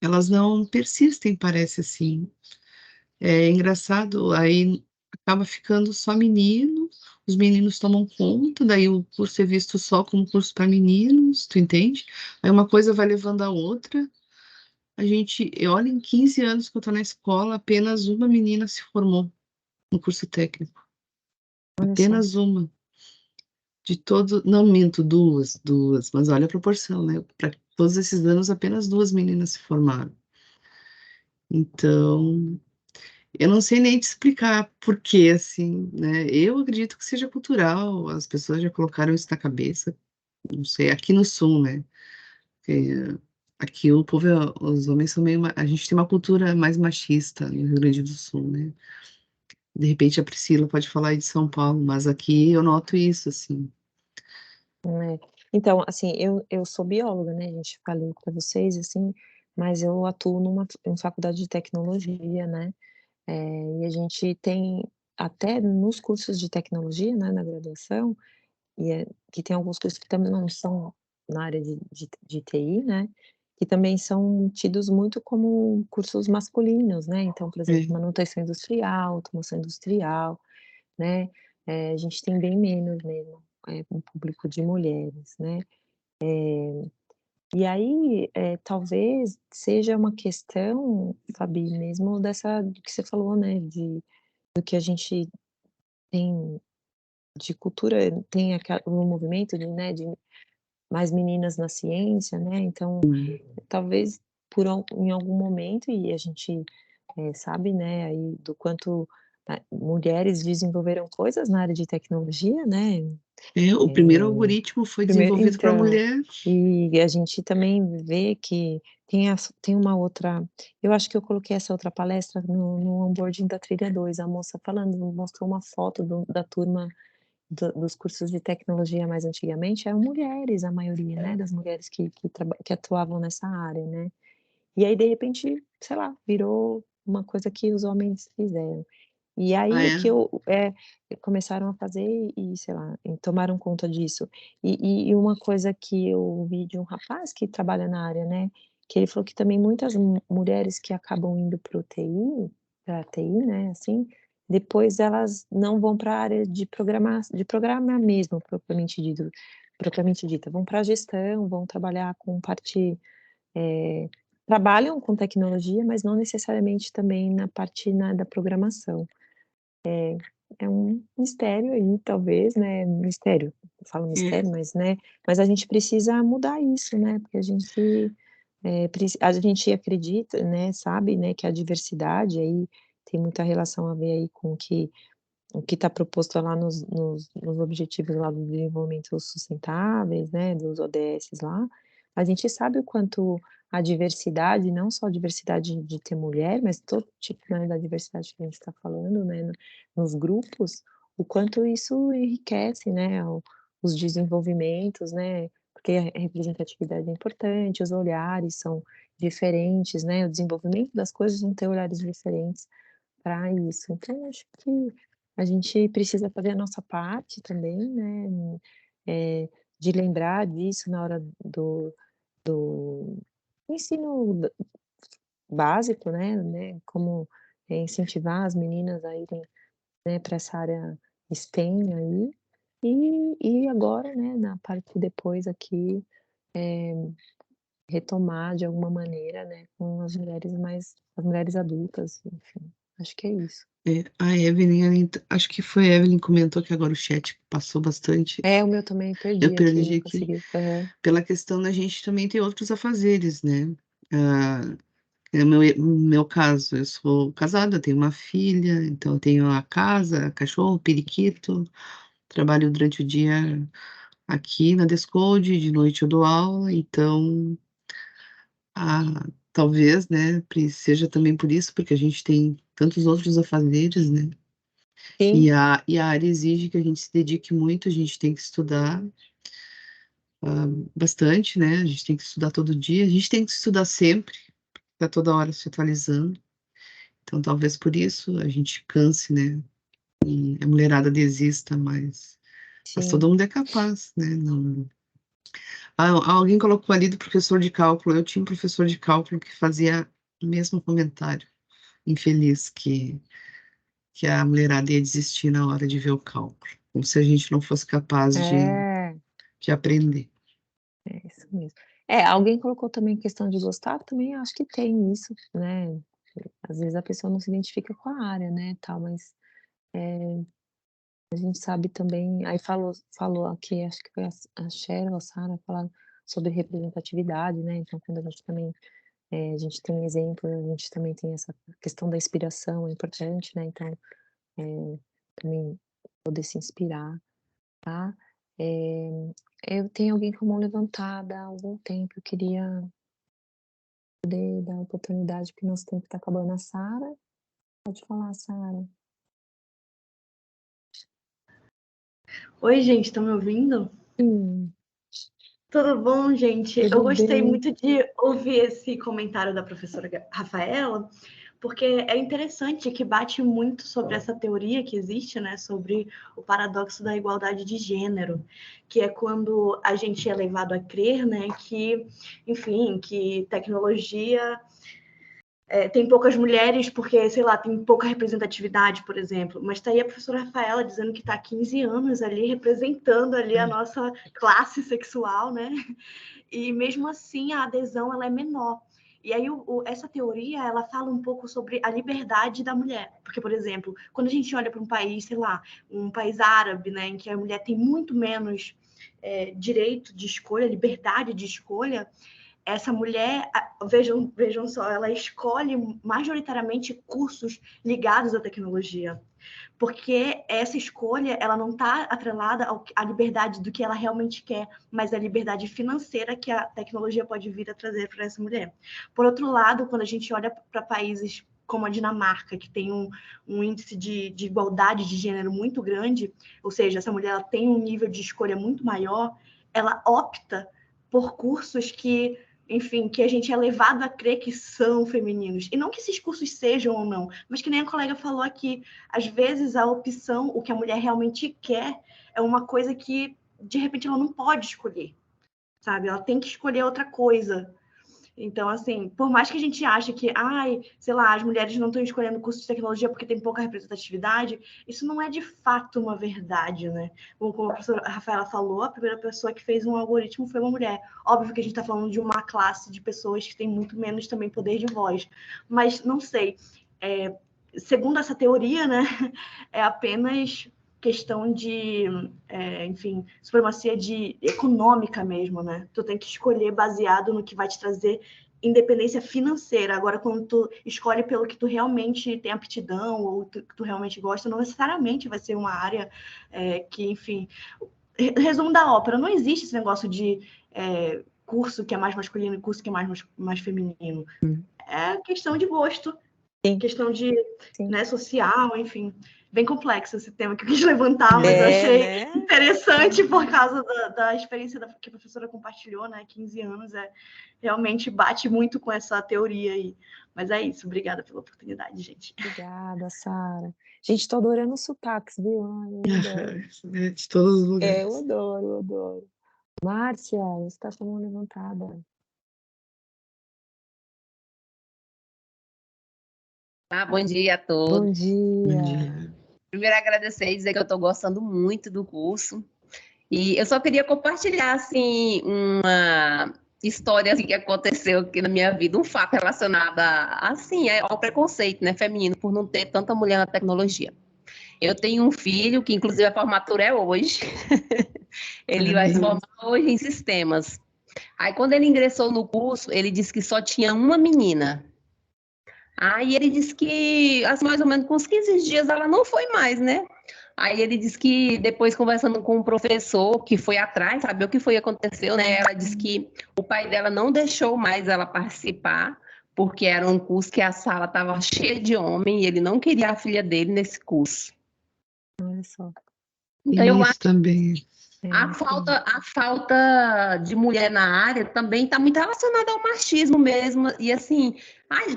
elas não persistem, parece assim. É engraçado, aí acaba ficando só menino, os meninos tomam conta, daí o curso é visto só como curso para meninos, tu entende? Aí uma coisa vai levando a outra. Eu olho em 15 anos que eu tô na escola, apenas uma menina se formou no curso técnico. Olha só. Apenas uma. De todo, não minto, duas, mas olha a proporção, né? Para todos esses anos, apenas duas meninas se formaram. Então, eu não sei nem te explicar por quê, assim, né? Eu acredito que seja cultural, as pessoas já colocaram isso na cabeça, não sei, aqui no Sul, né? Porque aqui o povo, os homens são meio, a gente tem uma cultura mais machista no Rio Grande do Sul, né? De repente a Priscila pode falar aí de São Paulo, mas aqui eu noto isso, assim. É. Então, assim, eu sou bióloga, né, gente, falei para vocês, assim, mas eu atuo em faculdade de tecnologia, né, e a gente tem até nos cursos de tecnologia, né, na graduação, que tem alguns cursos que também não são na área de TI, né, que também são tidos muito como cursos masculinos, né, então, por exemplo, É, manutenção industrial, automação industrial, né, a gente tem bem menos mesmo, um público de mulheres, né. E aí, talvez seja uma questão, Fabi, mesmo dessa do que você falou, né, do que a gente tem de cultura, tem o movimento de, né, de mais meninas na ciência, né, então talvez em algum momento, e a gente, sabe, né, aí do quanto mulheres desenvolveram coisas na área de tecnologia, né. o primeiro algoritmo foi Primeiro desenvolvido para então, mulher. e a gente também vê que tem uma outra, eu acho que eu coloquei essa outra palestra no onboarding da trilha 2, a moça falando, mostrou uma foto da turma dos cursos de tecnologia mais antigamente, eram mulheres, a maioria, né, das mulheres que atuavam nessa área, né. E aí, de repente, sei lá, virou uma coisa que os homens fizeram. E Ah, aí o que é? começaram a fazer e, sei lá, e tomaram conta disso. E uma coisa que eu ouvi de um rapaz que trabalha na área, né, que ele falou que também muitas mulheres que acabam indo para o TI, pra TI, né, assim, depois elas não vão para a área de programar mesmo, propriamente dita, vão para a gestão, vão trabalhar com parte, eh, trabalham com tecnologia, mas não necessariamente também na parte, né, da programação. É um mistério aí, talvez, né, mistério, eu falo É. mistério, mas, né, mas a gente precisa mudar isso, né, porque a gente acredita, né, sabe, né, que a diversidade aí tem muita relação a ver aí com o que está proposto lá nos objetivos lá do desenvolvimento sustentáveis, né, dos ODS lá, a gente sabe o quanto a diversidade, não só a diversidade de ter mulher, mas todo tipo, né, da diversidade que a gente está falando, né, nos grupos, o quanto isso enriquece, né, os desenvolvimentos, né, porque a representatividade é importante, os olhares são diferentes, né, o desenvolvimento das coisas vão ter olhares diferentes para isso. Então, eu acho que a gente precisa fazer a nossa parte também, né, de lembrar disso na hora do ensino básico, né, como, incentivar as meninas a irem, né, para essa área STEM aí, e agora, né, na parte depois aqui, retomar de alguma maneira, né, com as mulheres adultas, enfim, acho que é isso. A Evelyn, acho que foi a Evelyn que comentou que agora o chat passou bastante. É, o meu também Eu perdi aqui, perdi não aqui. consegui. Aham. Pela questão da gente também ter outros afazeres, né? Ah, no meu caso, eu sou casada, eu tenho uma filha, então eu tenho a casa, cachorro, periquito, trabalho durante o dia aqui na Descode, de noite eu dou aula, então, talvez, né, seja também por isso, porque a gente tem tantos outros afazeres, né? Sim, E a área exige que a gente se dedique muito, a gente tem que estudar bastante, né? A gente tem que estudar todo dia, a gente tem que estudar sempre, tá toda hora se atualizando. Então, talvez por isso a gente canse, né? E a mulherada desista, mas todo sim. mundo é capaz, né? Não... alguém colocou ali do professor de cálculo. Eu tinha um professor de cálculo que fazia o mesmo comentário, infeliz, que a mulherada ia desistir na hora de ver o cálculo, como se a gente não fosse capaz É, de aprender. é isso mesmo. É, alguém colocou também questão de gostar, também acho que tem isso, né, às vezes a pessoa não se identifica com a área, né, tal, mas, a gente sabe também aí falou aqui, acho que foi a Cheryl, a Sarah, falaram sobre representatividade, né, então quando a gente também, a gente tem exemplo, a gente também tem essa questão da inspiração, é importante, né, então, também poder se inspirar, tá. Eu tenho alguém com a mão levantada há algum tempo, eu queria poder dar oportunidade, porque nosso tempo está acabando. A Sara, pode falar, Sara. Oi, gente, estão me ouvindo? Sim, Tudo bom, gente? Eu tudo gostei bem. muito de ouvir esse comentário da professora Rafaela, porque é interessante que bate muito sobre essa teoria que existe, né, sobre o paradoxo da igualdade de gênero, que é quando a gente é levado a crer, né, que, enfim, que tecnologia tem poucas mulheres porque, sei lá, tem pouca representatividade, por exemplo. Mas está aí a professora Rafaela dizendo que está há 15 anos ali, representando ali a nossa classe sexual, né? E mesmo assim a adesão ela é menor. E aí essa teoria ela fala um pouco sobre a liberdade da mulher, porque por exemplo, quando a gente olha para um país, sei lá, um país árabe, né, em que a mulher tem muito menos direito de escolha, liberdade de escolha, essa mulher, vejam só, ela escolhe majoritariamente cursos ligados à tecnologia, porque essa escolha ela não está atrelada à liberdade do que ela realmente quer, mas à liberdade financeira que a tecnologia pode vir a trazer para essa mulher. Por outro lado, quando a gente olha para países como a Dinamarca, que tem um índice de igualdade de gênero muito grande, ou seja, essa mulher ela tem um nível de escolha muito maior, ela opta por cursos que enfim, que a gente é levado a crer que são femininos. E não que esses cursos sejam ou não, mas que nem a colega falou aqui, às vezes a opção, o que a mulher realmente quer, é uma coisa que, de repente, ela não pode escolher, sabe? Ela tem que escolher outra coisa. Então, assim, por mais que a gente ache que, sei lá, as mulheres não estão escolhendo curso de tecnologia porque tem pouca representatividade, isso não é de fato uma verdade, né? Como a professora Rafaela falou, a primeira pessoa que fez um algoritmo foi uma mulher. Óbvio que a gente está falando de uma classe de pessoas que tem muito menos também poder de voz. Mas, não sei, segundo essa teoria, né, é apenas questão de, enfim, supremacia econômica mesmo, né? Tu tem que escolher baseado no que vai te trazer independência financeira. Agora, quando tu escolhe pelo que tu realmente tem aptidão ou que tu realmente gosta, não necessariamente vai ser uma área que, enfim... Resumo da ópera, não existe esse negócio de curso que é mais masculino e curso que é mais feminino. É questão de gosto, Sim. Questão de, Sim. né, social, enfim. Bem complexo esse tema que eu quis levantar, mas eu achei né? interessante por causa da experiência que a professora compartilhou, né? 15 anos, realmente bate muito com essa teoria aí. Mas é isso, obrigada pela oportunidade, gente. Obrigada, Sara. Gente, tô adorando os sotaques, viu? Ai, eu adoro. De todos os lugares. Eu adoro, eu adoro. Márcia, você tá com a mão levantada. Bom dia a todos. Bom dia. Bom dia. Primeiro, agradecer e dizer que eu estou gostando muito do curso. E eu só queria compartilhar, assim, uma história assim, que aconteceu aqui na minha vida, um fato relacionado ao preconceito, né, feminino, por não ter tanta mulher na tecnologia. Eu tenho um filho, que inclusive a formatura é hoje. Ele vai se formar hoje em sistemas. Aí, quando ele ingressou no curso, ele disse que só tinha uma menina. Aí ele disse que, assim, mais ou menos com uns 15 dias, ela não foi mais, né? Aí ele disse que depois, conversando com o professor, que foi atrás, saber o que foi que aconteceu, né? Ela disse que o pai dela não deixou mais ela participar, porque era um curso que a sala estava cheia de homem e ele não queria a filha dele nesse curso. Olha só. Então, eu acho Isso também. a falta de mulher na área também está muito relacionada ao machismo mesmo. E assim,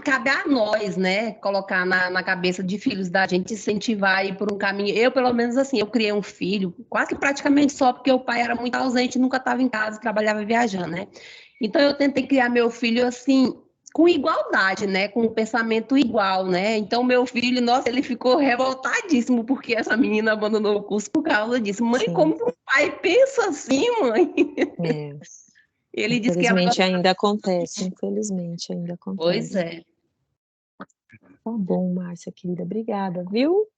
cabe a nós, né, colocar na cabeça de filhos da gente incentivar a ir por um caminho. Eu, pelo menos assim, eu criei um filho, quase que praticamente só porque o pai era muito ausente, nunca estava em casa, trabalhava viajando, né? Então eu tentei criar meu filho assim, com igualdade, né? Com um pensamento igual, né? Então, meu filho, nossa, ele ficou revoltadíssimo porque essa menina abandonou o curso por causa disso. Mãe, Sim. como que o pai pensa assim, mãe? Ele disse que ela... Infelizmente ainda acontece, infelizmente ainda acontece. Pois é. Tá bom, Márcia, querida, obrigada, viu?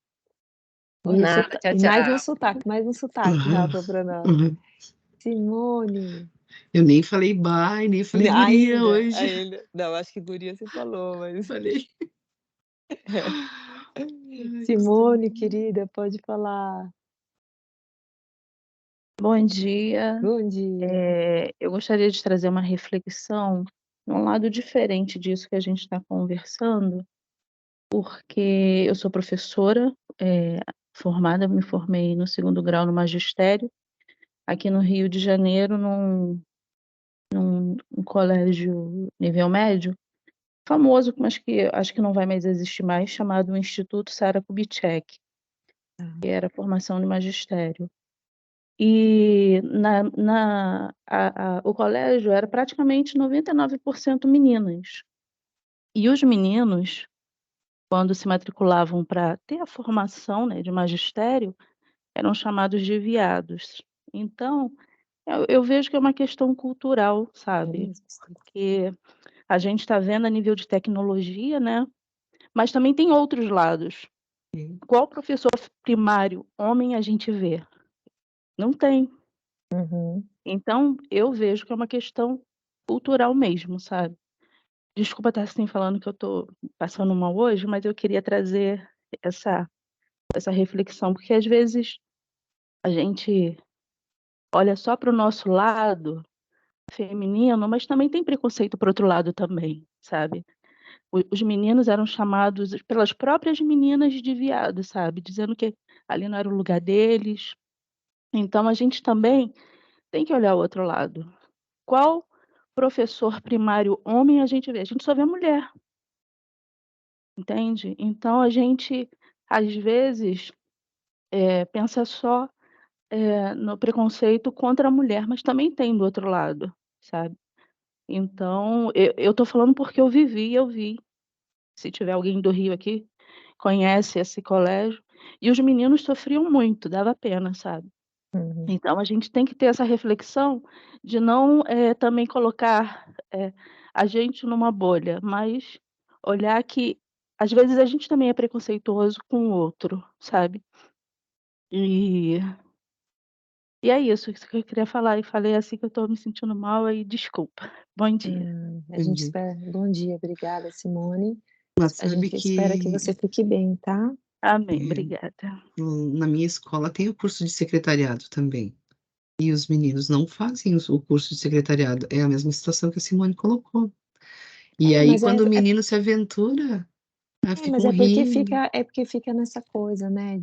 Por nada, tchau, E mais um tchau. sotaque, Rafa, para nós. Simone. Eu nem falei bye, nem falei guria hoje. Ainda. Não, acho que guria você falou, mas... Falei. Simone, querida, pode falar. Bom dia. Bom dia. Eu gostaria de trazer uma reflexão num lado diferente disso que a gente está conversando, porque eu sou professora formada, me formei no 2º grau no magistério, aqui no Rio de Janeiro, num colégio nível médio, famoso, mas que acho que não vai mais existir mais, chamado Instituto Sara Kubitschek, que era formação de magistério. E o colégio era praticamente 99% meninas. E os meninos, quando se matriculavam para ter a formação, né, de magistério, eram chamados de viados. Então, eu vejo que é uma questão cultural, sabe? Porque a gente está vendo a nível de tecnologia, né? Mas também tem outros lados. Qual professor primário homem a gente vê? Não tem. Então, eu vejo que é uma questão cultural mesmo, sabe? Desculpa estar assim falando que eu estou passando mal hoje, mas eu queria trazer essa reflexão, porque às vezes a gente olha só para o nosso lado feminino, mas também tem preconceito para o outro lado também, sabe? Os meninos eram chamados pelas próprias meninas de viado, sabe? Dizendo que ali não era o lugar deles. Então, a gente também tem que olhar o outro lado. Qual professor primário homem, a gente só vê mulher, entende? Então a gente, às vezes, pensa só, no preconceito contra a mulher, mas também tem do outro lado, sabe? Então, eu tô falando porque eu vi. Se tiver alguém do Rio aqui, conhece esse colégio, e os meninos sofriam muito, dava pena, sabe? Uhum. Então a gente tem que ter essa reflexão de não, também colocar, a gente numa bolha, mas olhar que às vezes a gente também é preconceituoso com o outro, sabe? E e é isso que eu queria falar, e falei assim que eu tô me sentindo mal, aí desculpa. Bom dia. A gente Entendi. espera. Bom dia, obrigada, Simone. Mas A sabe gente espera que que, você fique bem, tá? Amém, eh, obrigada. na minha escola tem o curso de secretariado também, e os meninos não fazem o curso de secretariado, é a mesma situação que a Simone colocou. E aí Mas é quando o é menino se aventura, mas ficam é porque rindo. fica nessa coisa, né,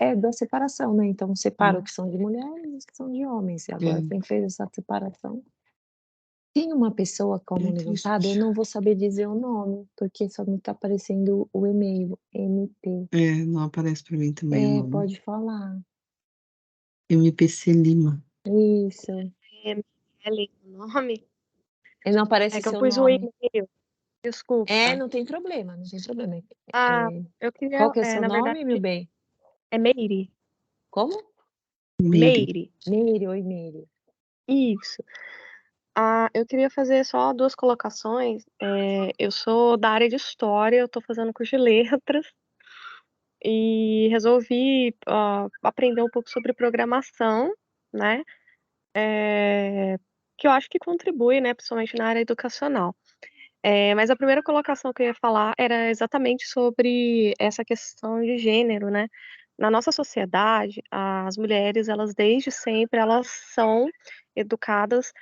É, da separação, né, então separa o é, que são de mulheres e os que são de homens, e agora é, quem fez essa separação tem uma pessoa como é levantada, eu triste. não vou saber dizer o nome, porque só me tá aparecendo o e-mail, MP. É, não aparece para mim também o É, nome. pode falar. MPC Lima. Isso. É Ellen o nome? Não É aparece que eu seu pus o nome. e-mail, É, desculpa. não tem problema, não tem problema. Ah, Eh, eu qual queria, que é seu na verdade, nome, meu bem? é Meire. Como? Meire. Meire, Meire, oi Meire. isso. Ah, eu queria fazer só 2 colocações. Eu sou da área de história, eu tô fazendo curso de letras e resolvi, aprender um pouco sobre programação, né, que eu acho que contribui, né, principalmente na área educacional. Mas a primeira colocação que eu ia falar era exatamente sobre essa questão de gênero, né. Na nossa sociedade, as mulheres, elas desde sempre, elas são educadas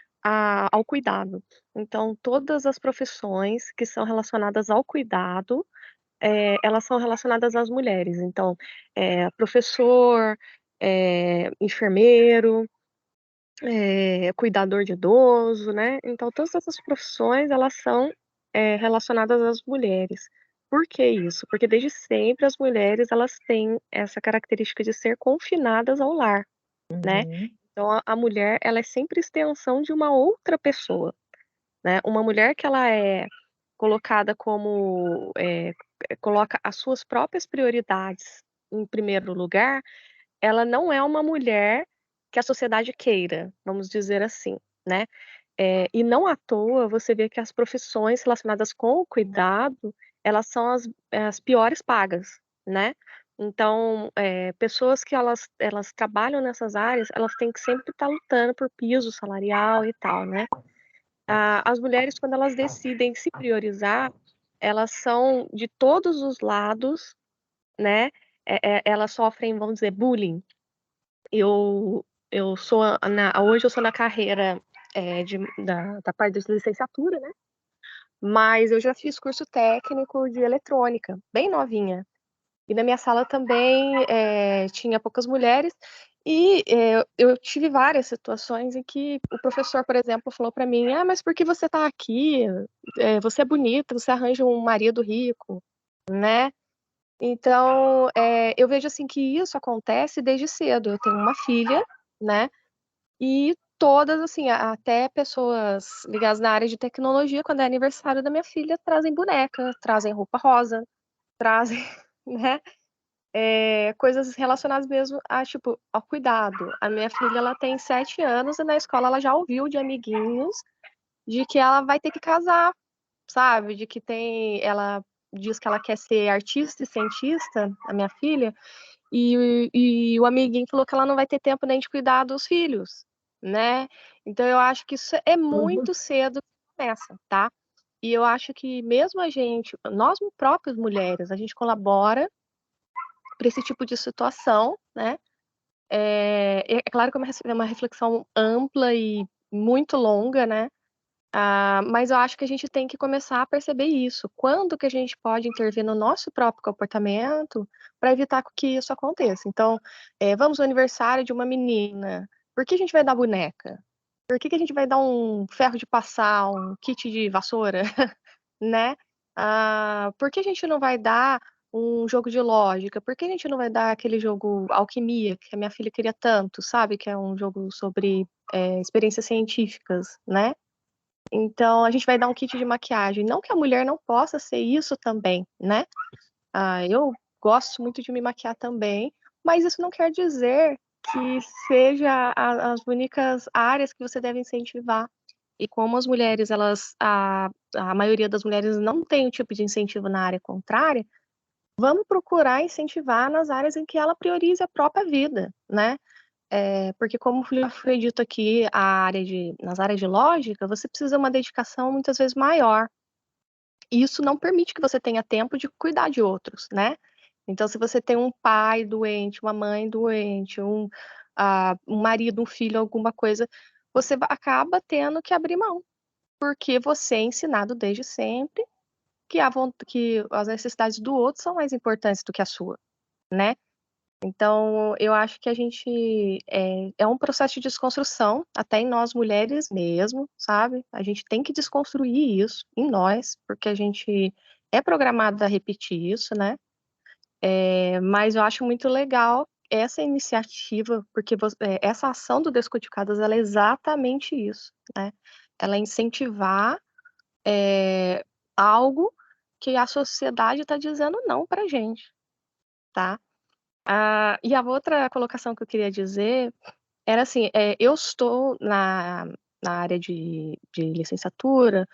ao cuidado. Então todas as profissões que são relacionadas ao cuidado, elas são relacionadas às mulheres. Então, professor, enfermeiro, cuidador de idoso, né. Então todas essas profissões, elas são, relacionadas às mulheres. Por que isso? Porque desde sempre as mulheres, elas têm essa característica de ser confinadas ao lar, né. Uhum. Então a mulher, ela é sempre extensão de uma outra pessoa, né. Uma mulher que ela é colocada como, coloca as suas próprias prioridades em primeiro lugar, ela não é uma mulher que a sociedade queira, vamos dizer assim, né. E não à toa você vê que as profissões relacionadas com o cuidado, elas são as piores pagas, né. Então, pessoas que elas trabalham nessas áreas, elas têm que sempre estar lutando por piso salarial e tal, né. As mulheres, quando elas decidem se priorizar, elas são de todos os lados, né, elas sofrem, vamos dizer, bullying. Eu sou hoje eu sou na carreira, da parte de licenciatura, né, mas eu já fiz curso técnico de eletrônica, bem novinha. E na minha sala também, tinha poucas mulheres e, eu tive várias situações em que o professor, por exemplo, falou para mim: "Ah, mas por que você tá aqui? Você é bonita, você arranja um marido rico", né. Então, eu vejo, assim, que isso acontece desde cedo. Eu tenho uma filha, né, e todas, assim, até pessoas ligadas na área de tecnologia, quando é aniversário da minha filha, trazem boneca, trazem roupa rosa, trazem, né, coisas relacionadas mesmo a, tipo, ao cuidado. A minha filha, ela tem 7 anos e na escola ela já ouviu de amiguinhos de que ela vai ter que casar, sabe, de que ela diz que ela quer ser artista e cientista, a minha filha, e o amiguinho falou que ela não vai ter tempo nem de cuidar dos filhos, né. Então eu acho que isso é Uhum. muito cedo que começa, tá. E eu acho que mesmo nós próprias mulheres, a gente colabora para esse tipo de situação, né. É claro que é uma reflexão ampla e muito longa, né, mas eu acho que a gente tem que começar a perceber isso. Quando que a gente pode intervir no nosso próprio comportamento para evitar que isso aconteça. Então, vamos ao aniversário de uma menina, por que a gente vai dar boneca? Por que a gente vai dar um ferro de passar, um kit de vassoura, né? Por que a gente não vai dar um jogo de lógica? Por que a gente não vai dar aquele jogo Alquimia, que a minha filha queria tanto, sabe? Que é um jogo sobre experiências científicas, né? Então, a gente vai dar um kit de maquiagem. Não que a mulher não possa ser isso também, né? Eu gosto muito de me maquiar também, mas isso não quer dizer que seja as únicas áreas que você deve incentivar. E como as mulheres, a maioria das mulheres não tem o tipo de incentivo na área contrária, vamos procurar incentivar nas áreas em que ela priorize a própria vida, né? Porque como já foi dito aqui, nas áreas de lógica, você precisa de uma dedicação muitas vezes maior. E isso não permite que você tenha tempo de cuidar de outros, né? Então, se você tem um pai doente, uma mãe doente, um marido, um filho, alguma coisa, você acaba tendo que abrir mão, porque você é ensinado desde sempre que as necessidades do outro são mais importantes do que a sua, né? Então, eu acho que a gente é um processo de desconstrução, até em nós mulheres mesmo, sabe? A gente tem que desconstruir isso em nós, porque a gente é programado a repetir isso, né? Mas eu acho muito legal essa iniciativa, porque essa ação do Descodificadas, ela é exatamente isso, né? Ela é incentivar algo que a sociedade está dizendo não para gente, tá? E a outra colocação que eu queria dizer era assim, eu estou na área de licenciatura,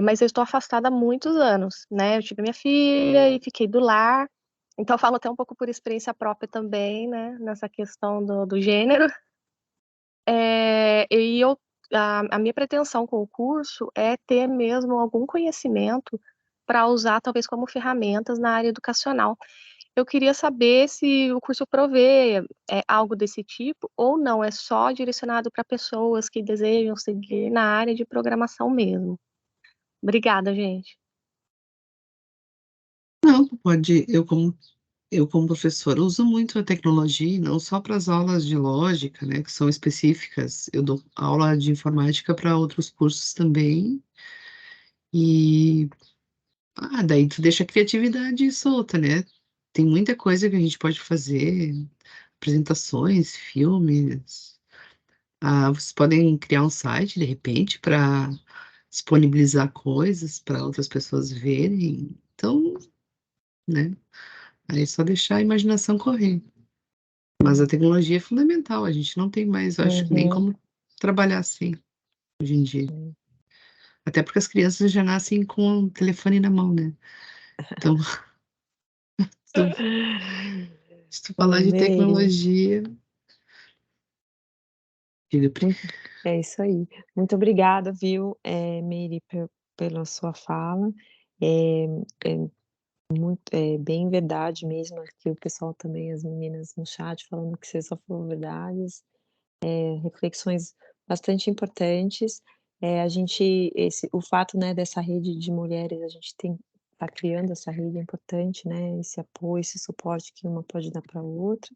mas eu estou afastada há muitos anos, né? Eu tive minha filha e fiquei do lar, então eu falo até um pouco por experiência própria também, né? Nessa questão do gênero. E a minha pretensão com o curso é ter mesmo algum conhecimento para usar, talvez, como ferramentas na área educacional. Eu queria saber se o curso provê algo desse tipo ou não, é só direcionado para pessoas que desejam seguir na área de programação mesmo. Obrigada, gente. Não, pode. Eu como professora uso muito a tecnologia, não só para as aulas de lógica, né, que são específicas. Eu dou aula de informática para outros cursos também. E daí tu deixa a criatividade solta, né? Tem muita coisa que a gente pode fazer, apresentações, filmes. Vocês podem criar um site, de repente, para disponibilizar coisas para outras pessoas verem. Então, né? Aí é só deixar a imaginação correr. Mas a tecnologia é fundamental, a gente não tem mais, eu acho, nem como trabalhar assim, hoje em dia. Até porque as crianças já nascem com o telefone na mão, né? Então, se tu falar de Meire, tecnologia, diga, é isso aí. Muito obrigada, viu, Meire, pela sua fala. É, bem verdade mesmo, aqui o pessoal também, as meninas no chat falando que você só falou verdades, reflexões bastante importantes. O fato, né, dessa rede de mulheres, a gente tá criando essa rede é importante, né, esse apoio, esse suporte que uma pode dar para a outra.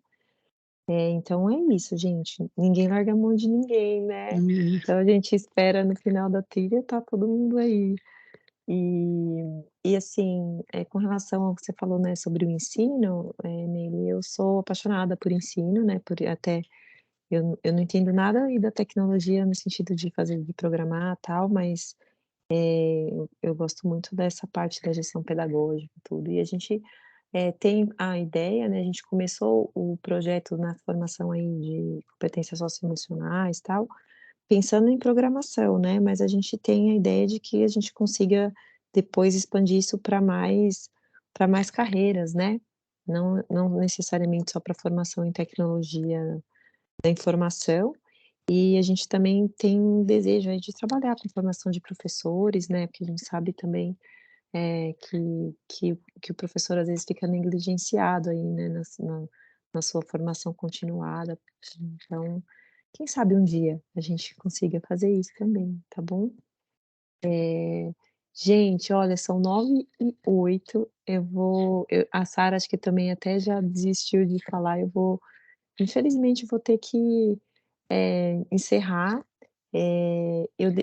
Então é isso, gente, ninguém larga a mão de ninguém, né. Então a gente espera no final da trilha tá todo mundo aí. Assim, com relação ao que você falou, né, sobre o ensino, Nery, eu sou apaixonada por ensino, né, eu não entendo nada aí da tecnologia no sentido de programar, tal, mas, eu gosto muito dessa parte da gestão pedagógica e tudo. E a gente, tem a ideia, né, a gente começou o projeto na formação aí de competências socioemocionais, tal, pensando em programação, né, mas a gente tem a ideia de que a gente consiga depois expandir isso para mais carreiras, né, não necessariamente só para formação em tecnologia da informação, e a gente também tem um desejo aí de trabalhar com formação de professores, né, porque a gente sabe também, que o professor às vezes fica negligenciado aí, né, na sua formação continuada, então, quem sabe um dia a gente consiga fazer isso também, tá bom? Gente, olha, são 9h08, a Sara acho que também até já desistiu de falar, infelizmente vou ter que, encerrar.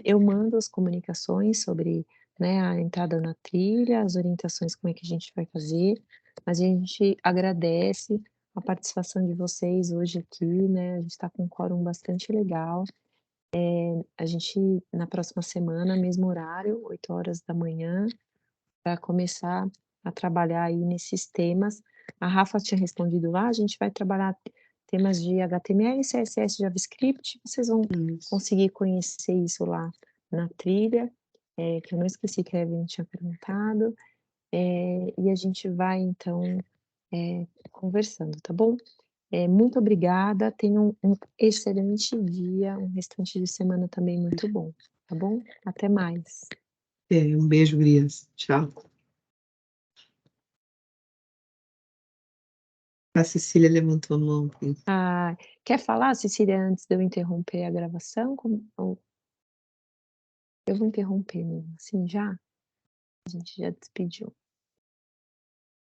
eu mando as comunicações sobre, né, a entrada na trilha, as orientações, como é que a gente vai fazer, mas a gente agradece a participação de vocês hoje aqui, né, a gente está com um quórum bastante legal. A gente, na próxima semana, mesmo horário, 8h, para começar a trabalhar aí nesses temas. A Rafa tinha respondido lá, a gente vai trabalhar temas de HTML, CSS, JavaScript, vocês vão Isso. conseguir conhecer isso lá na trilha, que eu não esqueci que a Evelyn tinha perguntado, e a gente vai, então, conversando, tá bom? Muito obrigada, tenham um excelente dia, um restante de semana também muito bom, tá bom? Até mais. Um beijo, gurias. Tchau. A Cecília levantou a mão. Ah, quer falar, Cecília, antes de eu interromper a gravação? Eu vou interromper mesmo, assim, já? A gente já despediu.